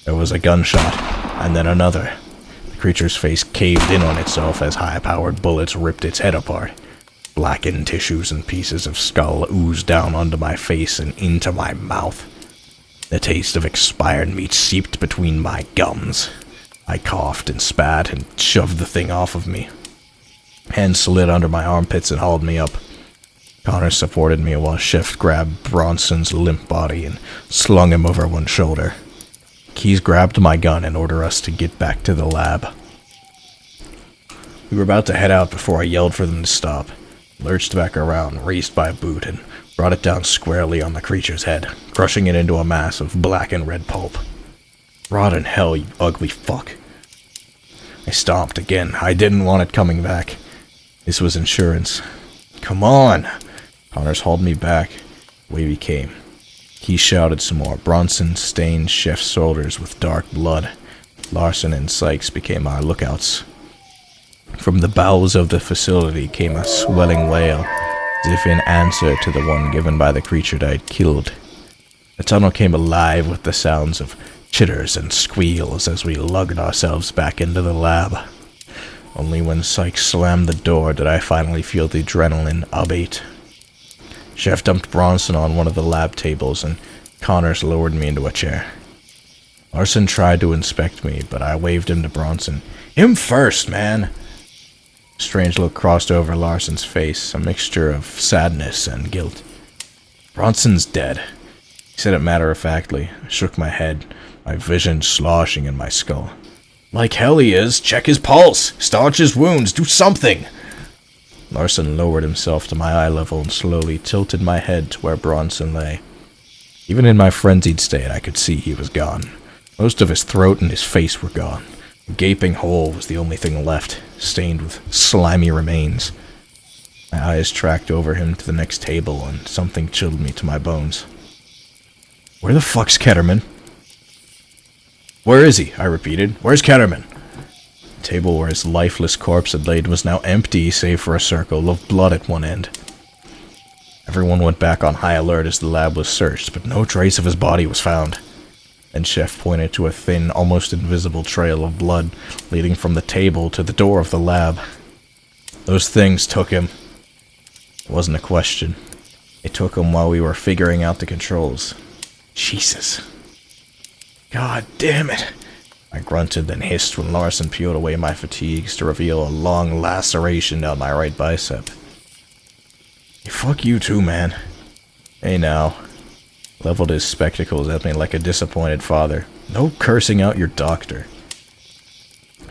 There was a gunshot, and then another. The creature's face caved in on itself as high-powered bullets ripped its head apart. Blackened tissues and pieces of skull oozed down onto my face and into my mouth. The taste of expired meat seeped between my gums. I coughed and spat and shoved the thing off of me. Hands slid under my armpits and hauled me up. Connor supported me while Chef grabbed Bronson's limp body and slung him over one shoulder. Keys grabbed my gun and ordered us to get back to the lab. We were about to head out before I yelled for them to stop, lurched back around, raised by a boot, and brought it down squarely on the creature's head, crushing it into a mass of black and red pulp. Rot in hell, you ugly fuck. I stomped again. I didn't want it coming back. This was insurance. Come on! Connors hauled me back. Away we came. He shouted some more. Bronson stained Chef's shoulders with dark blood. Larson and Sykes became our lookouts. From the bowels of the facility came a swelling wail, as if in answer to the one given by the creature I'd killed. The tunnel came alive with the sounds of chitters and squeals as we lugged ourselves back into the lab. Only when Sykes slammed the door did I finally feel the adrenaline abate. Chef dumped Bronson on one of the lab tables, and Connors lowered me into a chair. Larson tried to inspect me, but I waved him to Bronson. Him first, man! A strange look crossed over Larson's face, a mixture of sadness and guilt. Bronson's dead, he said it matter-of-factly. I shook my head, my vision sloshing in my skull. Like hell he is. Check his pulse. Staunch his wounds. Do something. Larson lowered himself to my eye level and slowly tilted my head to where Bronson lay. Even in my frenzied state, I could see he was gone. Most of his throat and his face were gone. A gaping hole was the only thing left, stained with slimy remains. My eyes tracked over him to the next table, and something chilled me to my bones. Where the fuck's Ketterman? Where is he? I repeated. Where's Ketterman? The table where his lifeless corpse had laid was now empty, save for a circle of blood at one end. Everyone went back on high alert as the lab was searched, but no trace of his body was found. Then Chef pointed to a thin, almost invisible trail of blood leading from the table to the door of the lab. Those things took him. It wasn't a question. It took him while we were figuring out the controls. Jesus. God damn it. I grunted, then hissed when Larson peeled away my fatigues to reveal a long laceration down my right bicep. Hey, fuck you too, man. Hey now. Leveled his spectacles at me like a disappointed father. No cursing out your doctor.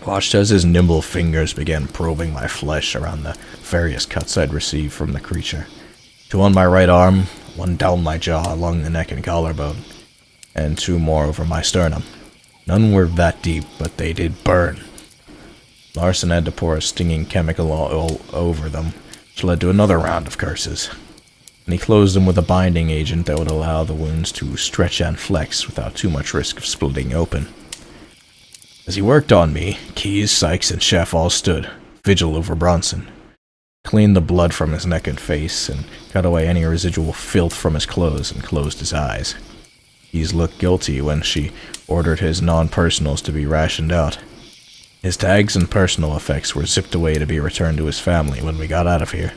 Watched as his nimble fingers began probing my flesh around the various cuts I'd received from the creature. Two on my right arm, one down my jaw along the neck and collarbone, and two more over my sternum. None were that deep, but they did burn. Larson had to pour a stinging chemical all over them, which led to another round of curses. And he closed them with a binding agent that would allow the wounds to stretch and flex without too much risk of splitting open. As he worked on me, Keyes, Sykes, and Chef all stood, vigil over Bronson. Cleaned the blood from his neck and face, and cut away any residual filth from his clothes, and closed his eyes. Keyes looked guilty when she ordered his non-personals to be rationed out. His tags and personal effects were zipped away to be returned to his family when we got out of here.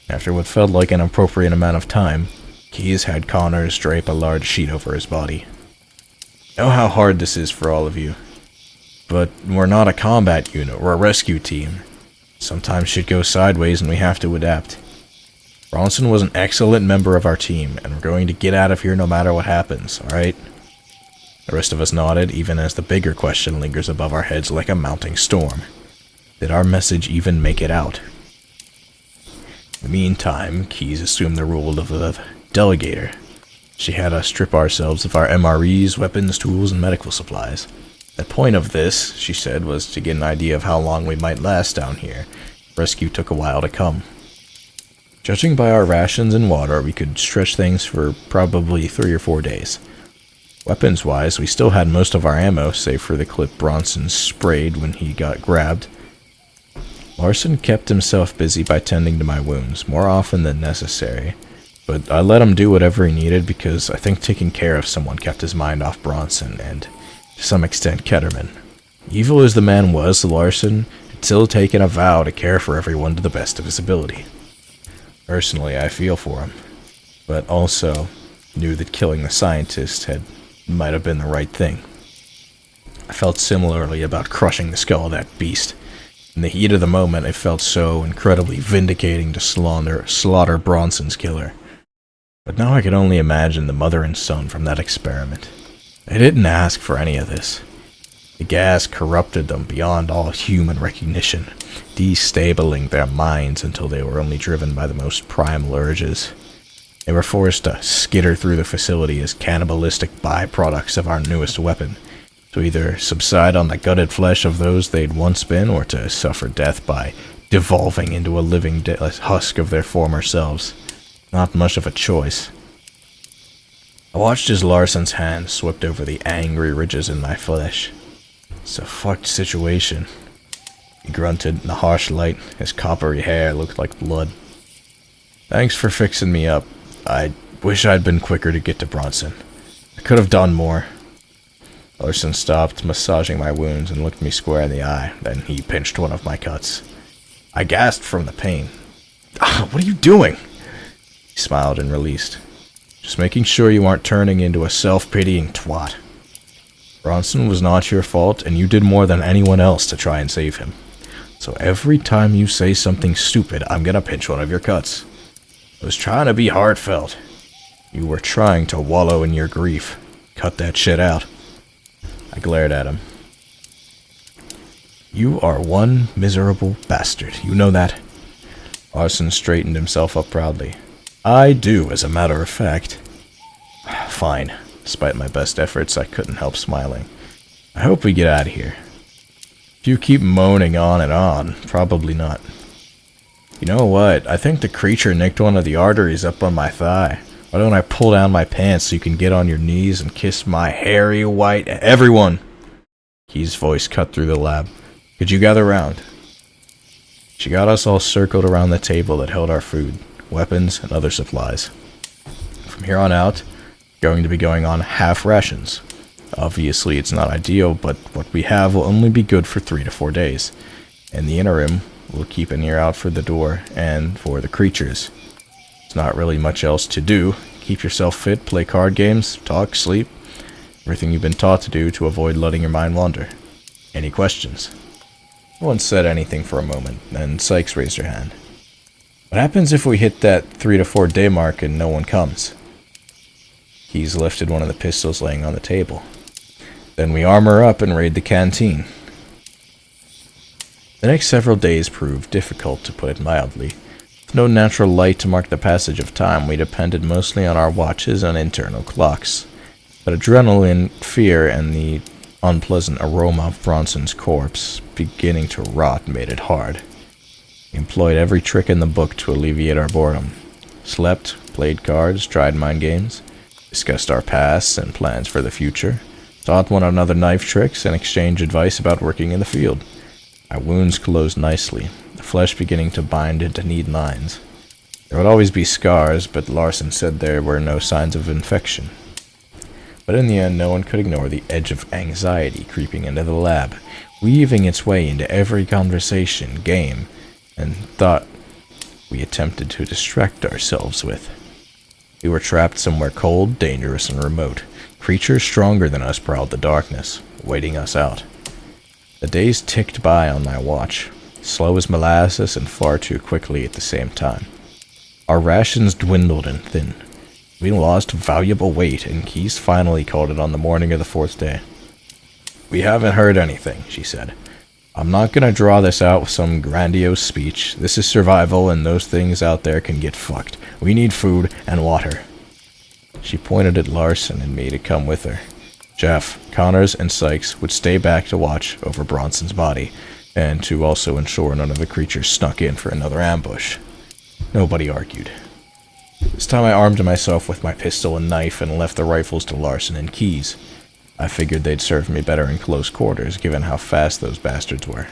After what felt like an appropriate amount of time, Keyes had Connors drape a large sheet over his body. I know how hard this is for all of you, but we're not a combat unit, we're a rescue team. Sometimes shit goes sideways and we have to adapt. Bronson was an excellent member of our team, and we're going to get out of here no matter what happens, alright? The rest of us nodded, even as the bigger question lingers above our heads like a mounting storm. Did our message even make it out? In the meantime, Keys assumed the role of the delegator. She had us strip ourselves of our MREs, weapons, tools, and medical supplies. The point of this, she said, was to get an idea of how long we might last down here. Rescue took a while to come. Judging by our rations and water, we could stretch things for probably 3 or 4 days. Weapons-wise, we still had most of our ammo, save for the clip Bronson sprayed when he got grabbed. Larson kept himself busy by tending to my wounds, more often than necessary. But I let him do whatever he needed because I think taking care of someone kept his mind off Bronson and, to some extent, Ketterman. Evil as the man was, Larson had still taken a vow to care for everyone to the best of his ability. Personally, I feel for him, but also knew that killing the scientist might have been the right thing. I felt similarly about crushing the skull of that beast. In the heat of the moment, it felt so incredibly vindicating to slaughter Bronson's killer. But now I could only imagine the mother and son from that experiment. They didn't ask for any of this. The gas corrupted them beyond all human recognition, destabling their minds until they were only driven by the most primal urges. They were forced to skitter through the facility as cannibalistic byproducts of our newest weapon, to either subside on the gutted flesh of those they'd once been, or to suffer death by devolving into a living husk of their former selves. Not much of a choice. I watched as Larson's hand swept over the angry ridges in my flesh. It's a fucked situation. He grunted in the harsh light. His coppery hair looked like blood. Thanks for fixing me up. I wish I'd been quicker to get to Bronson. I could have done more. Larson stopped massaging my wounds and looked me square in the eye. Then he pinched one of my cuts. I gasped from the pain. What are you doing? He smiled and released. Just making sure you aren't turning into a self-pitying twat. Bronson was not your fault, and you did more than anyone else to try and save him. So every time you say something stupid, I'm gonna pinch one of your cuts. I was trying to be heartfelt. You were trying to wallow in your grief. Cut that shit out. I glared at him. You are one miserable bastard. You know that? Larson straightened himself up proudly. I do, as a matter of fact. Fine. Despite my best efforts, I couldn't help smiling. I hope we get out of here. If you keep moaning on and on, probably not. You know what? I think the creature nicked one of the arteries up on my thigh. Why don't I pull down my pants so you can get on your knees and kiss my hairy white... Everyone! Key's voice cut through the lab. Could you gather round? She got us all circled around the table that held our food, weapons, and other supplies. From here on out, going to be going on half rations. Obviously, it's not ideal, but what we have will only be good for 3 to 4 days. In the interim, we'll keep an ear out for the door and for the creatures. There's not really much else to do. Keep yourself fit, play card games, talk, sleep. Everything you've been taught to do to avoid letting your mind wander. Any questions? No one said anything for a moment, then Sykes raised her hand. What happens if we hit that 3 to 4 day mark and no one comes? Keys lifted one of the pistols laying on the table. Then we armor up and raid the canteen. The next several days proved difficult, to put it mildly. With no natural light to mark the passage of time, we depended mostly on our watches and internal clocks. But adrenaline, fear, and the unpleasant aroma of Bronson's corpse beginning to rot made it hard. We employed every trick in the book to alleviate our boredom. Slept, played cards, tried mind games, discussed our pasts and plans for the future, taught one another knife tricks, and exchanged advice about working in the field. My wounds closed nicely, the flesh beginning to bind into neat lines. There would always be scars, but Larson said there were no signs of infection. But in the end, no one could ignore the edge of anxiety creeping into the lab, weaving its way into every conversation, game, and thought we attempted to distract ourselves with. We were trapped somewhere cold, dangerous, and remote. Creatures stronger than us prowled the darkness, waiting us out. The days ticked by on my watch, slow as molasses and far too quickly at the same time. Our rations dwindled and thinned. We lost valuable weight, and Keys finally called it on the morning of the 4th day. "We haven't heard anything," she said. "I'm not gonna draw this out with some grandiose speech. This is survival, and those things out there can get fucked. We need food and water." She pointed at Larson and me to come with her. Jeff, Connors, and Sykes would stay back to watch over Bronson's body, and to also ensure none of the creatures snuck in for another ambush. Nobody argued. This time I armed myself with my pistol and knife and left the rifles to Larson and Keys. I figured they'd serve me better in close quarters, given how fast those bastards were.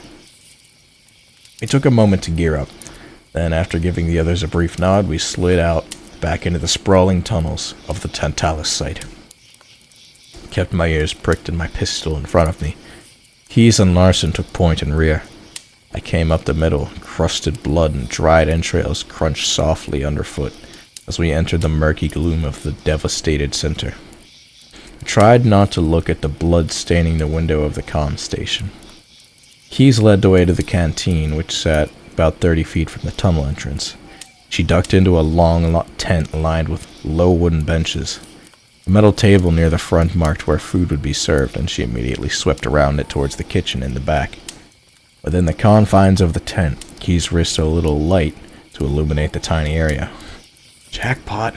It took a moment to gear up. Then, after giving the others a brief nod, we slid out back into the sprawling tunnels of the Tantalus site. I kept my ears pricked and my pistol in front of me. Keys and Larson took point and rear. I came up the middle, crusted blood and dried entrails crunched softly underfoot as we entered the murky gloom of the devastated center. I tried not to look at the blood staining the window of the comm station. Keys led the way to the canteen, which sat about 30 feet from the tunnel entrance. She ducked into a long tent lined with low wooden benches. A metal table near the front marked where food would be served, and she immediately swept around it towards the kitchen in the back. Within the confines of the tent, Keys risked a little light to illuminate the tiny area. "Jackpot,"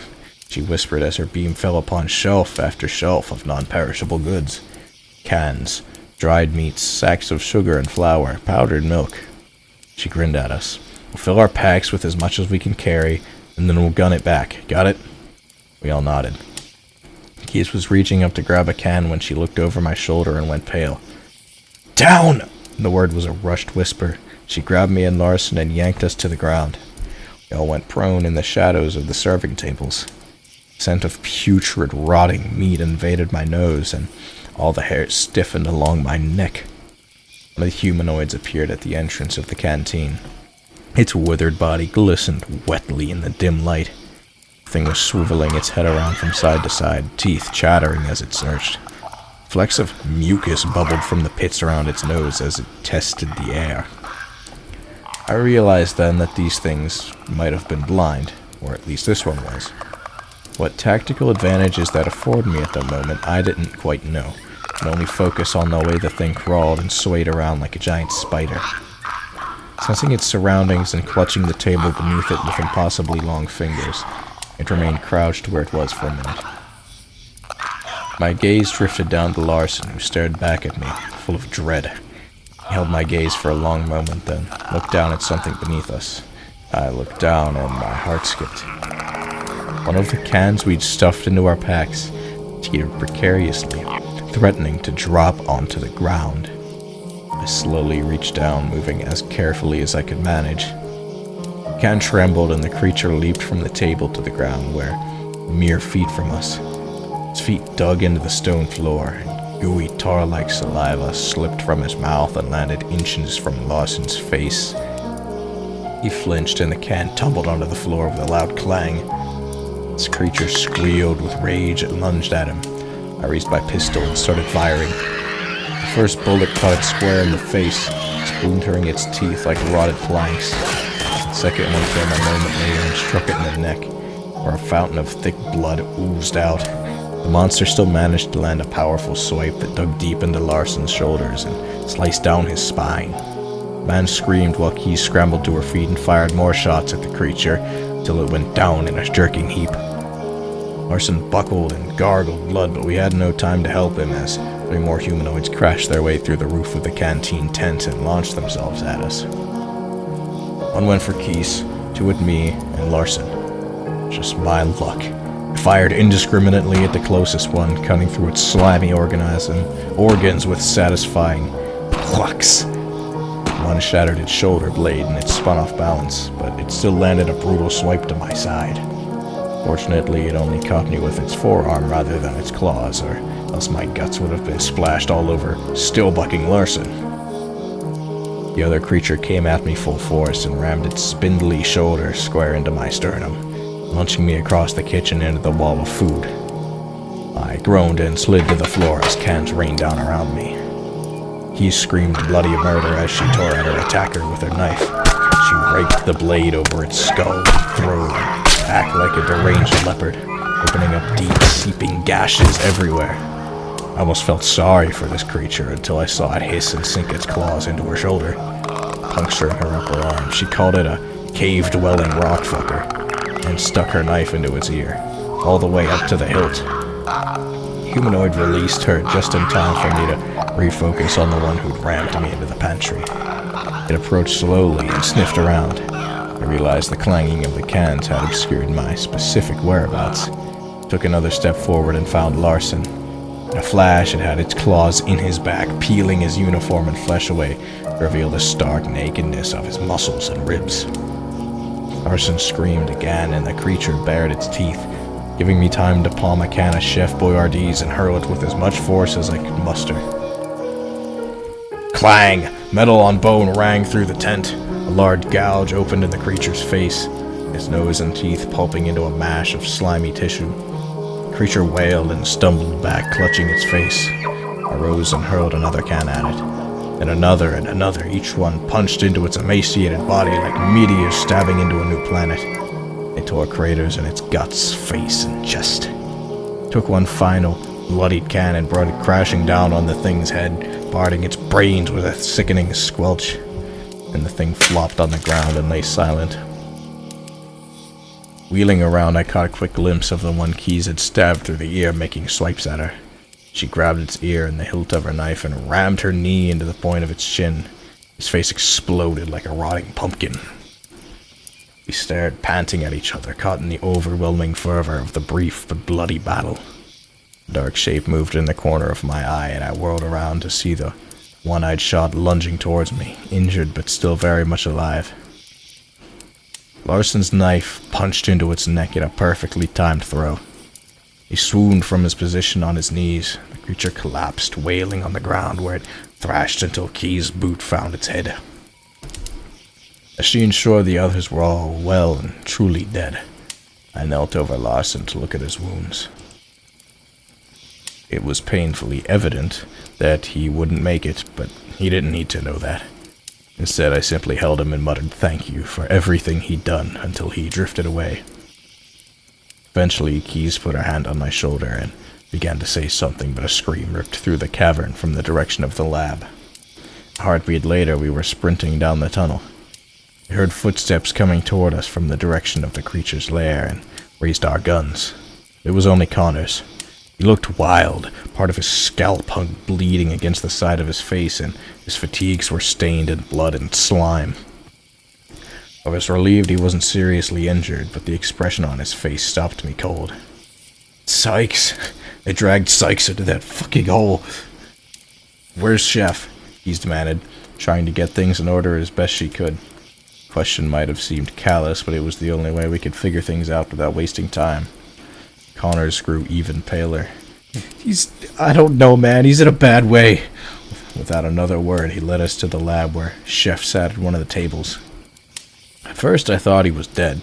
she whispered as her beam fell upon shelf after shelf of non-perishable goods. Cans, dried meats, sacks of sugar and flour, powdered milk. She grinned at us. "We'll fill our packs with as much as we can carry, and then we'll gun it back. Got it?" We all nodded. Keys was reaching up to grab a can when she looked over my shoulder and went pale. "Down!" The word was a rushed whisper. She grabbed me and Larson and yanked us to the ground. We all went prone in the shadows of the serving tables. The scent of putrid, rotting meat invaded my nose, and all the hair stiffened along my neck. One of the humanoids appeared at the entrance of the canteen. Its withered body glistened wetly in the dim light. The thing was swiveling its head around from side to side, teeth chattering as it searched. Flecks of mucus bubbled from the pits around its nose as it tested the air. I realized then that these things might have been blind, or at least this one was. What tactical advantages that afforded me at the moment I didn't quite know, and only focus on the way the thing crawled and swayed around like a giant spider. Sensing its surroundings and clutching the table beneath it with impossibly long fingers, it remained crouched where it was for a minute. My gaze drifted down to Larson, who stared back at me, full of dread. He held my gaze for a long moment, then looked down at something beneath us. I looked down, and my heart skipped. One of the cans we'd stuffed into our packs teetered precariously, threatening to drop onto the ground. I slowly reached down, moving as carefully as I could manage. The can trembled, and the creature leaped from the table to the ground, where, mere feet from us, his feet dug into the stone floor, and gooey tar-like saliva slipped from his mouth and landed inches from Lawson's face. He flinched, and the can tumbled onto the floor with a loud clang. This creature squealed with rage and lunged at him. I raised my pistol and started firing. The first bullet caught it square in the face, splintering its teeth like rotted planks. The second one came a moment later and struck it in the neck, where a fountain of thick blood oozed out. The monster still managed to land a powerful swipe that dug deep into Larson's shoulders and sliced down his spine. The man screamed while Keys scrambled to her feet and fired more shots at the creature till it went down in a jerking heap. Larson buckled and gargled blood, but we had no time to help him as 3 more humanoids crashed their way through the roof of the canteen tent and launched themselves at us. One went for Keys, 2 at me, and Larson. Just my luck. I fired indiscriminately at the closest one, cutting through its slimy organs with satisfying clucks. One shattered its shoulder blade and it spun off balance, but it still landed a brutal swipe to my side. Fortunately, it only caught me with its forearm rather than its claws, or else my guts would have been splashed all over still bucking Larson. The other creature came at me full force and rammed its spindly shoulder square into my sternum, launching me across the kitchen into the wall of food. I groaned and slid to the floor as cans rained down around me. He screamed bloody murder as she tore at her attacker with her knife. She raked the blade over its skull and throat, back like a deranged leopard, opening up deep, seeping gashes everywhere. I almost felt sorry for this creature until I saw it hiss and sink its claws into her shoulder, puncturing her upper arm. She called it a cave-dwelling rock fucker, and stuck her knife into its ear, all the way up to the hilt. The humanoid released her just in time for me to refocus on the one who'd rammed me into the pantry. It approached slowly and sniffed around. I realized the clanging of the cans had obscured my specific whereabouts. Took another step forward and found Larson. In a flash, it had its claws in his back, peeling his uniform and flesh away, to reveal the stark nakedness of his muscles and ribs. Larson screamed again, and the creature bared its teeth, giving me time to palm a can of Chef Boyardee's and hurl it with as much force as I could muster. Clang! Metal on bone rang through the tent. A large gouge opened in the creature's face, its nose and teeth pulping into a mash of slimy tissue. The creature wailed and stumbled back, clutching its face. I rose and hurled another can at it. And another, each one punched into its emaciated body like meteors stabbing into a new planet. They tore craters in its guts, face, and chest. Took one final, bloodied can and brought it crashing down on the thing's head, parting its brains with a sickening squelch. And the thing flopped on the ground and lay silent. Wheeling around, I caught a quick glimpse of the one Keys had stabbed through the ear, making swipes at her. She grabbed its ear in the hilt of her knife and rammed her knee into the point of its chin. His face exploded like a rotting pumpkin. We stared, panting at each other, caught in the overwhelming fervor of the brief but bloody battle. A dark shape moved in the corner of my eye, and I whirled around to see the one I'd shot lunging towards me, injured but still very much alive. Larson's knife punched into its neck in a perfectly timed throw. He swooned from his position on his knees. The creature collapsed, wailing on the ground, where it thrashed until Key's boot found its head. As she ensured the others were all well and truly dead, I knelt over Larson to look at his wounds. It was painfully evident that he wouldn't make it, but he didn't need to know that. Instead, I simply held him and muttered thank you for everything he'd done until he drifted away. Eventually, Keys put her hand on my shoulder and began to say something, but a scream ripped through the cavern from the direction of the lab. A heartbeat later, we were sprinting down the tunnel. We heard footsteps coming toward us from the direction of the creature's lair and raised our guns. It was only Connors. He looked wild, part of his scalp hung bleeding against the side of his face, and his fatigues were stained in blood and slime. I was relieved he wasn't seriously injured, but the expression on his face stopped me cold. Sykes! They dragged Sykes into that fucking hole! Where's Chef? He's demanded, trying to get things in order as best she could. The question might have seemed callous, but it was the only way we could figure things out without wasting time. Connors grew even paler. I don't know, man. He's in a bad way. Without another word, he led us to the lab where Chef sat at one of the tables. At first, I thought he was dead.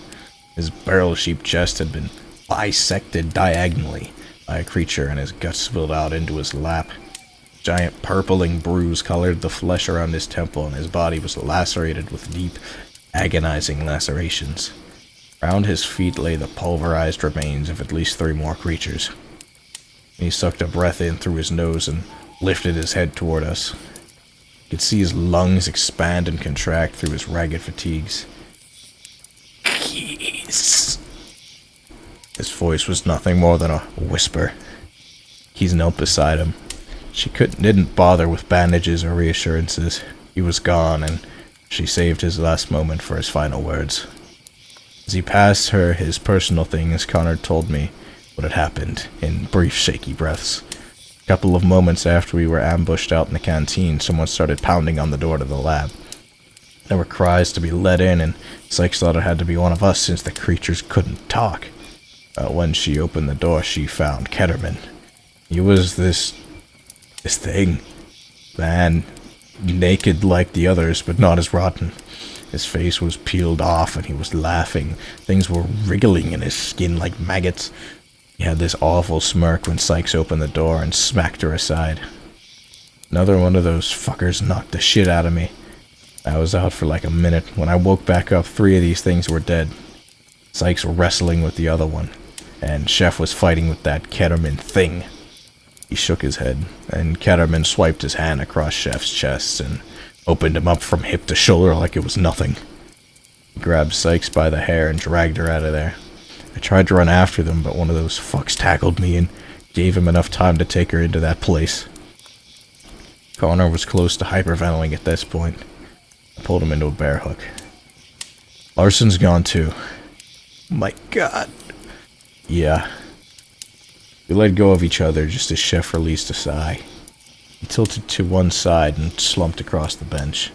His barrel-shaped chest had been bisected diagonally by a creature, and his guts spilled out into his lap. A giant purpling bruise colored the flesh around his temple, and his body was lacerated with deep, agonizing lacerations. Around his feet lay the pulverized remains of at least 3 more creatures. He sucked a breath in through his nose and lifted his head toward us. You could see his lungs expand and contract through his ragged fatigues. Keys. His voice was nothing more than a whisper. Keys knelt beside him. She didn't bother with bandages or reassurances. He was gone, and she saved his last moment for his final words. As he passed her his personal things, Connor told me what had happened in brief, shaky breaths. A couple of moments after we were ambushed out in the canteen, someone started pounding on the door to the lab. There were cries to be let in, and Sykes thought it had to be one of us since the creatures couldn't talk. When she opened the door, she found Ketterman. He was this thing. Man, naked like the others, but not as rotten. His face was peeled off, and he was laughing. Things were wriggling in his skin like maggots. He had this awful smirk when Sykes opened the door and smacked her aside. Another one of those fuckers knocked the shit out of me. I was out for like a minute. When I woke back up, 3 of these things were dead. Sykes wrestling with the other one, and Chef was fighting with that Ketterman thing. He shook his head, and Ketterman swiped his hand across Chef's chest and opened him up from hip to shoulder like it was nothing. He grabbed Sykes by the hair and dragged her out of there. I tried to run after them, but one of those fucks tackled me and gave him enough time to take her into that place. Connor was close to hyperventilating at this point. I pulled him into a bear hook. Larson's gone too. My God. Yeah. We let go of each other just as Chef released a sigh. He tilted to one side and slumped across the bench.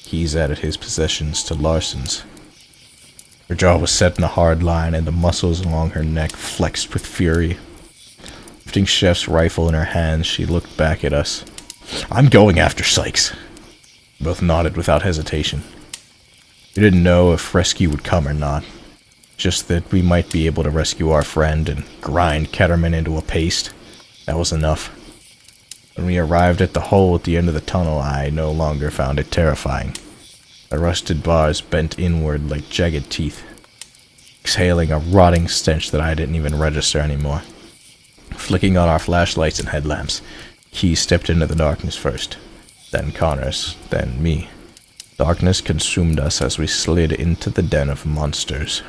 Keys added his possessions to Larson's. Her jaw was set in a hard line, and the muscles along her neck flexed with fury. Lifting Chef's rifle in her hands, she looked back at us. I'm going after Sykes. We both nodded without hesitation. We didn't know if rescue would come or not. Just that we might be able to rescue our friend and grind Ketterman into a paste. That was enough. When we arrived at the hole at the end of the tunnel, I no longer found it terrifying. The rusted bars bent inward like jagged teeth, exhaling a rotting stench that I didn't even register anymore. Flicking on our flashlights and headlamps, Key stepped into the darkness first, then Connors, then me. Darkness consumed us as we slid into the den of monsters.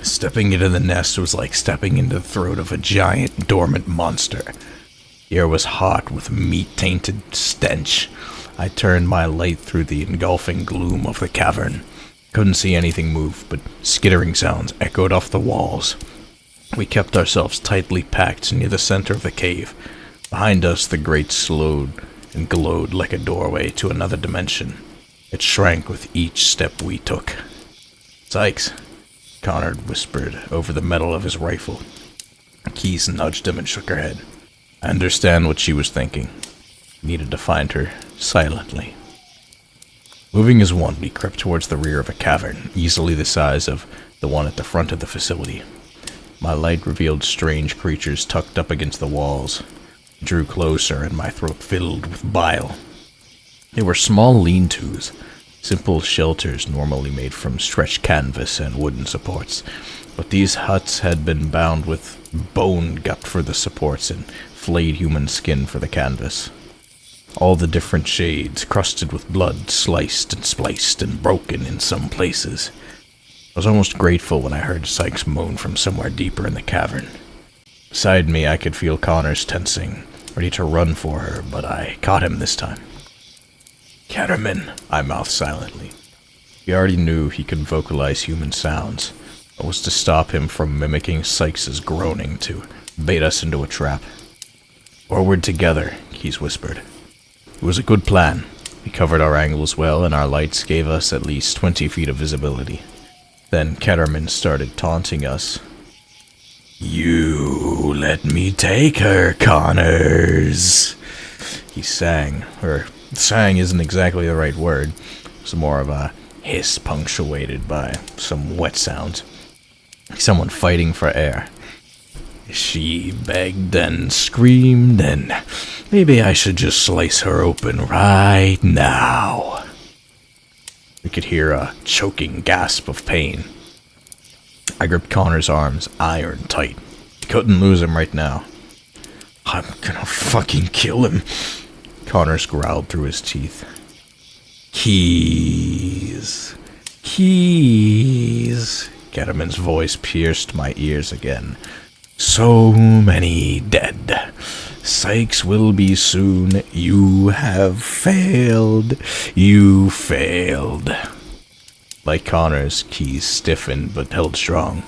Stepping into the nest was like stepping into the throat of a giant, dormant monster. The air was hot with meat-tainted stench. I turned my light through the engulfing gloom of the cavern. Couldn't see anything move, but skittering sounds echoed off the walls. We kept ourselves tightly packed near the center of the cave. Behind us, the grate slowed and glowed like a doorway to another dimension. It shrank with each step we took. Sykes, Connor whispered over the metal of his rifle. Keys nudged him and shook her head. I understand what she was thinking. Needed to find her silently. Moving as one, we crept towards the rear of a cavern, easily the size of the one at the front of the facility. My light revealed strange creatures tucked up against the walls. I drew closer, and my throat filled with bile. They were small lean-tos, simple shelters normally made from stretched canvas and wooden supports, but these huts had been bound with bone gut for the supports and flayed human skin for the canvas. All the different shades, crusted with blood, sliced and spliced and broken in some places. I was almost grateful when I heard Sykes moan from somewhere deeper in the cavern. Beside me, I could feel Connors tensing, ready to run for her, but I caught him this time. Ketterman, I mouthed silently. He already knew he could vocalize human sounds. It was to stop him from mimicking Sykes' groaning to bait us into a trap. Forward together, Keys whispered. It was a good plan. We covered our angles well, and our lights gave us at least 20 feet of visibility. Then Ketterman started taunting us. You let me take her, Connors, he sang. Or, sang isn't exactly the right word. It's more of a hiss punctuated by some wet sounds. Like someone fighting for air. She begged and screamed, and maybe I should just slice her open right now. We could hear a choking gasp of pain. I gripped Connor's arms, iron tight. Couldn't lose him right now. I'm gonna fucking kill him, Connors growled through his teeth. Keys. Keys. Ketterman's voice pierced my ears again. So many dead. Sykes will be soon. You have failed. You failed. Like Connors, Keys stiffened but held strong.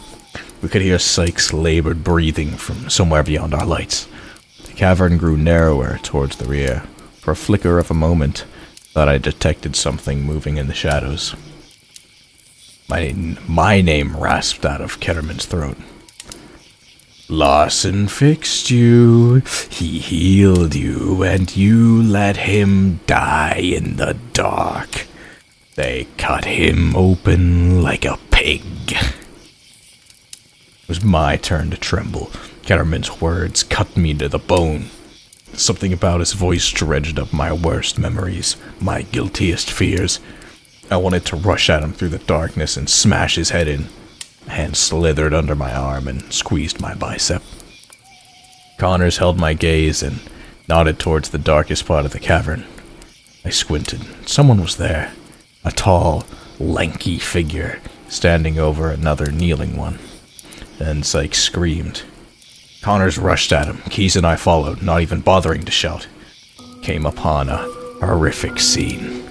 We could hear Sykes' labored breathing from somewhere beyond our lights. The cavern grew narrower towards the rear. For a flicker of a moment, thought I detected something moving in the shadows. My name rasped out of Ketterman's throat. Larson fixed you, he healed you, and you let him die in the dark. They cut him open like a pig. It was my turn to tremble. Ketterman's words cut me to the bone. Something about his voice dredged up my worst memories, my guiltiest fears. I wanted to rush at him through the darkness and smash his head in. A hand slithered under my arm and squeezed my bicep. Connors held my gaze and nodded towards the darkest part of the cavern. I squinted. Someone was there. A tall, lanky figure standing over another kneeling one. Then Sykes screamed. Connors rushed at him. Keys and I followed, not even bothering to shout. Came upon a horrific scene.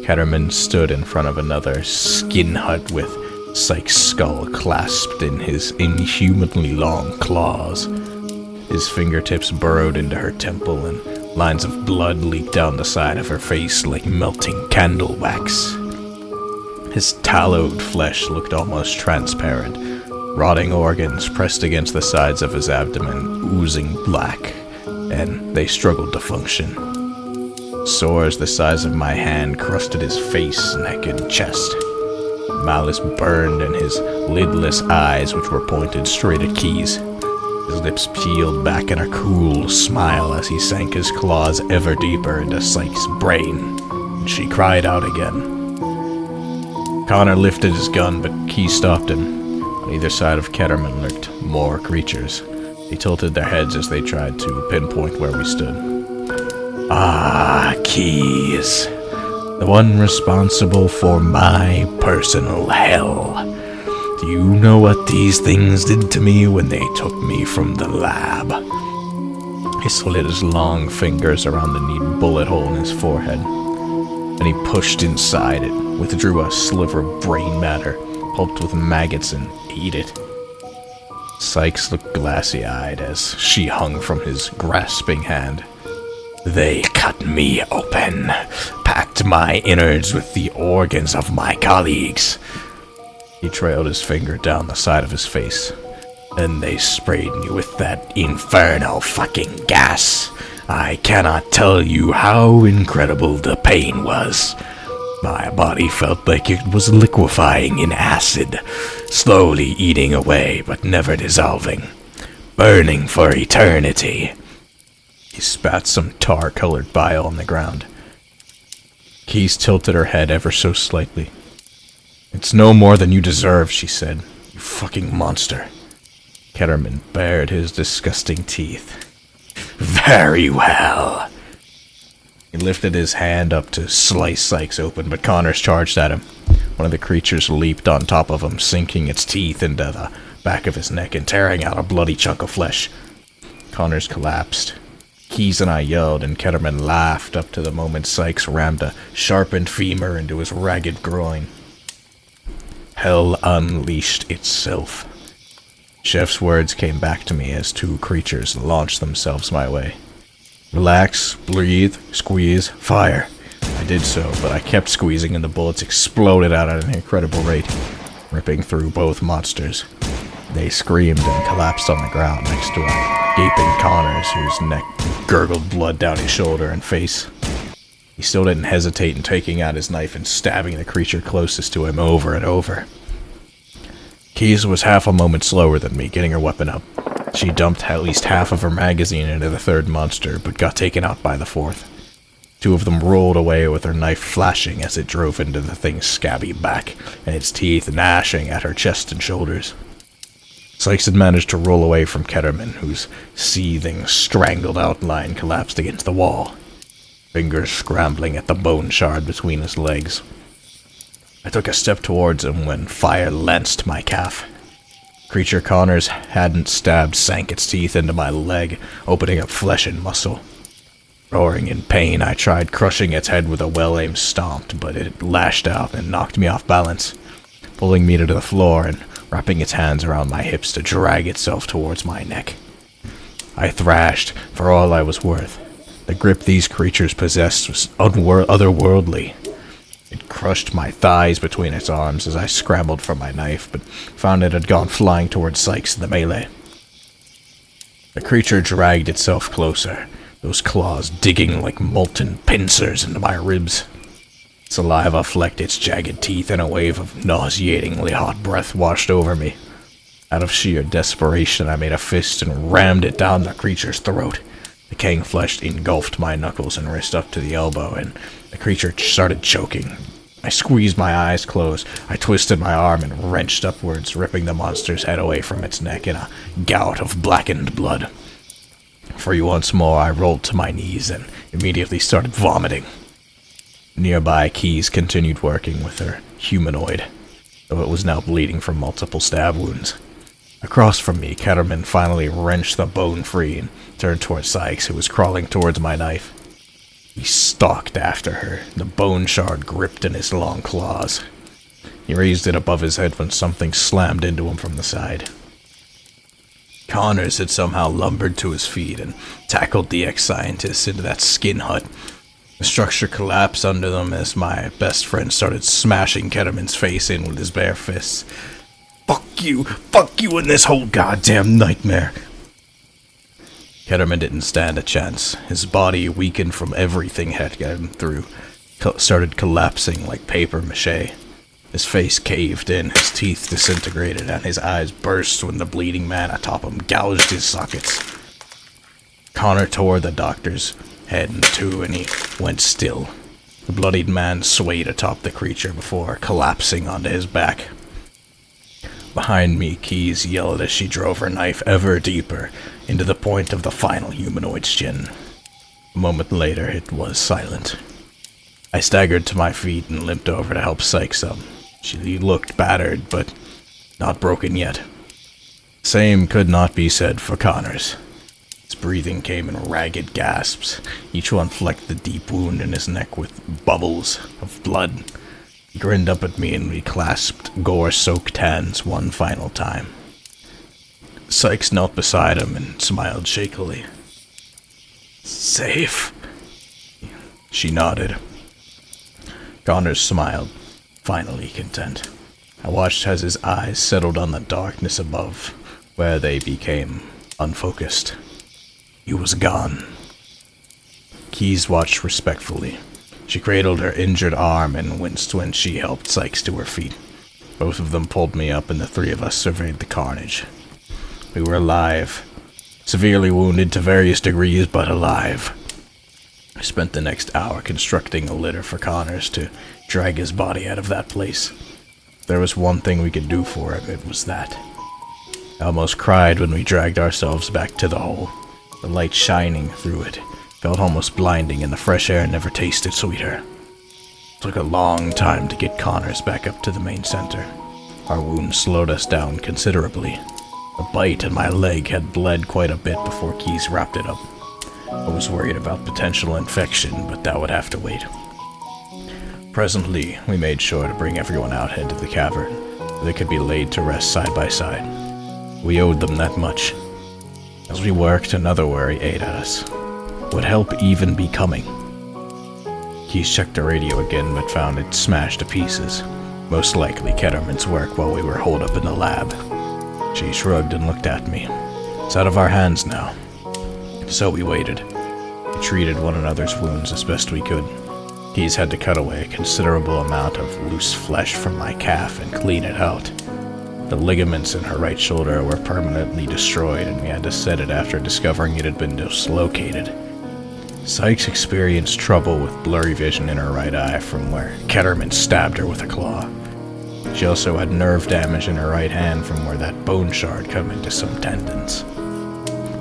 Ketterman stood in front of another skin hut with Sykes' skull clasped in his inhumanly long claws. His fingertips burrowed into her temple, and lines of blood leaked down the side of her face like melting candle wax. His tallowed flesh looked almost transparent, rotting organs pressed against the sides of his abdomen, oozing black, and they struggled to function. Sores the size of my hand crusted his face, neck, and chest. Malice burned in his lidless eyes, which were pointed straight at Keys. His lips peeled back in a cruel smile as he sank his claws ever deeper into Sykes' brain, and she cried out again. Connor lifted his gun, but Keys stopped him. On either side of Ketterman lurked more creatures. They tilted their heads as they tried to pinpoint where we stood. Ah, Keys. The one responsible for my personal hell. Do you know what these things did to me when they took me from the lab? He slid his long fingers around the neat bullet hole in his forehead. Then he pushed inside it, withdrew a sliver of brain matter, pulped with maggots, and ate it. Sykes looked glassy-eyed as she hung from his grasping hand. They cut me open, packed my innards with the organs of my colleagues. He trailed his finger down the side of his face. Then they sprayed me with that infernal fucking gas. I cannot tell you how incredible the pain was. My body felt like it was liquefying in acid, slowly eating away but never dissolving, burning for eternity. He spat some tar-colored bile on the ground. Keys tilted her head ever so slightly. It's no more than you deserve, she said. You fucking monster. Ketterman bared his disgusting teeth. Very well. He lifted his hand up to slice Sykes open, but Connors charged at him. One of the creatures leaped on top of him, sinking its teeth into the back of his neck and tearing out a bloody chunk of flesh. Connors collapsed. Keys and I yelled, and Ketterman laughed up to the moment Sykes rammed a sharpened femur into his ragged groin. Hell unleashed itself. Chef's words came back to me as two creatures launched themselves my way. Relax, breathe, squeeze, fire. I did so, but I kept squeezing and the bullets exploded out at an incredible rate, ripping through both monsters. They screamed and collapsed on the ground next to a gaping Connors, whose neck gurgled blood down his shoulder and face. He still didn't hesitate in taking out his knife and stabbing the creature closest to him over and over. Keys was half a moment slower than me, getting her weapon up. She dumped at least half of her magazine into the third monster, but got taken out by the fourth. Two of them rolled away with her knife flashing as it drove into the thing's scabby back, and its teeth gnashing at her chest and shoulders. Sykes had managed to roll away from Ketterman, whose seething, strangled outline collapsed against the wall, fingers scrambling at the bone shard between his legs. I took a step towards him when fire lanced my calf. Creature Connors hadn't stabbed sank its teeth into my leg, opening up flesh and muscle. Roaring in pain, I tried crushing its head with a well-aimed stomp, but it lashed out and knocked me off balance, pulling me to the floor and wrapping its hands around my hips to drag itself towards my neck. I thrashed for all I was worth. The grip these creatures possessed was otherworldly. It crushed my thighs between its arms as I scrambled for my knife, but found it had gone flying towards Sykes in the melee. The creature dragged itself closer, those claws digging like molten pincers into my ribs. Saliva flecked its jagged teeth, and a wave of nauseatingly hot breath washed over me. Out of sheer desperation, I made a fist and rammed it down the creature's throat. The decaying flesh engulfed my knuckles and wrist up to the elbow, and the creature started choking. I squeezed my eyes closed. I twisted my arm and wrenched upwards, ripping the monster's head away from its neck in a gout of blackened blood. For once more, I rolled to my knees and immediately started vomiting. Nearby, Keys continued working with her humanoid, though it was now bleeding from multiple stab wounds. Across from me, Ketterman finally wrenched the bone free and turned toward Sykes, who was crawling towards my knife. He stalked after her, the bone shard gripped in his long claws. He raised it above his head when something slammed into him from the side. Connors had somehow lumbered to his feet and tackled the ex-scientist into that skin hut. The structure collapsed under them as my best friend started smashing Ketterman's face in with his bare fists. Fuck you and this whole goddamn nightmare. Ketterman didn't stand a chance. His body, weakened from everything had gotten through, started collapsing like paper mache. His face caved in, his teeth disintegrated, and his eyes burst when the bleeding man atop him gouged his sockets. Connor tore the doctor's head in two, and he went still. The bloodied man swayed atop the creature before collapsing onto his back. Behind me, Keys yelled as she drove her knife ever deeper into the point of the final humanoid's chin. A moment later, it was silent. I staggered to my feet and limped over to help Sykes up. She looked battered, but not broken yet. Same could not be said for Connors. His breathing came in ragged gasps, each one flecked the deep wound in his neck with bubbles of blood. He grinned up at me and we clasped gore-soaked hands one final time. Sykes knelt beside him and smiled shakily. Safe? She nodded. Connors smiled, finally content. I watched as his eyes settled on the darkness above, where they became unfocused. He was gone. Keys watched respectfully. She cradled her injured arm and winced when she helped Sykes to her feet. Both of them pulled me up and the three of us surveyed the carnage. We were alive. Severely wounded to various degrees, but alive. I spent the next hour constructing a litter for Connors to drag his body out of that place. If there was one thing we could do for him, it was that. I almost cried when we dragged ourselves back to the hole. The light shining through it felt almost blinding, and the fresh air never tasted sweeter. It took a long time to get Connors back up to the main center. Our wounds slowed us down considerably. A bite in my leg had bled quite a bit before Keys wrapped it up. I was worried about potential infection, but that would have to wait. Presently, we made sure to bring everyone out into the cavern, where they could be laid to rest side by side. We owed them that much. As we worked, another worry ate at us. Would help even be coming? Keys checked the radio again, but found it smashed to pieces. Most likely Ketterman's work while we were holed up in the lab. She shrugged and looked at me. It's out of our hands now. So we waited. We treated one another's wounds as best we could. Keys had to cut away a considerable amount of loose flesh from my calf and clean it out. The ligaments in her right shoulder were permanently destroyed, and we had to set it after discovering it had been dislocated. Sykes experienced trouble with blurry vision in her right eye from where Ketterman stabbed her with a claw. She also had nerve damage in her right hand from where that bone shard cut into some tendons.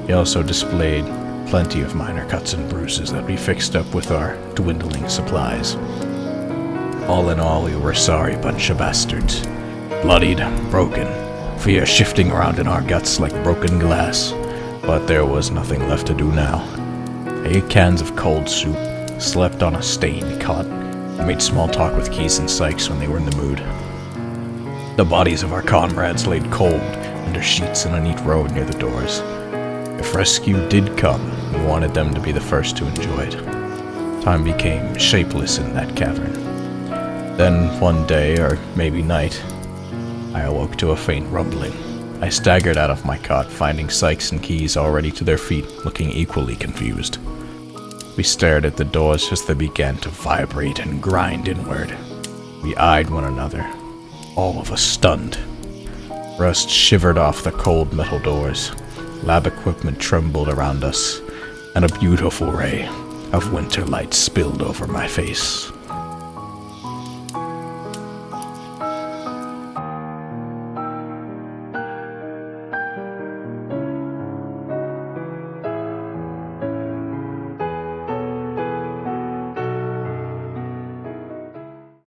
He also displayed plenty of minor cuts and bruises that we fixed up with our dwindling supplies. All in all, we were a sorry bunch of bastards. Bloodied, broken, fear shifting around in our guts like broken glass. But there was nothing left to do now. 8 cans of cold soup, slept on a stained cot, and made small talk with Keys and Sykes when they were in the mood. The bodies of our comrades laid cold under sheets in a neat row near the doors. If rescue did come, we wanted them to be the first to enjoy it. Time became shapeless in that cavern. Then one day, or maybe night, I awoke to a faint rumbling. I staggered out of my cot, finding Sykes and Keys already to their feet, looking equally confused. We stared at the doors as they began to vibrate and grind inward. We eyed one another, all of us stunned. Rust shivered off the cold metal doors. Lab equipment trembled around us, and a beautiful ray of winter light spilled over my face.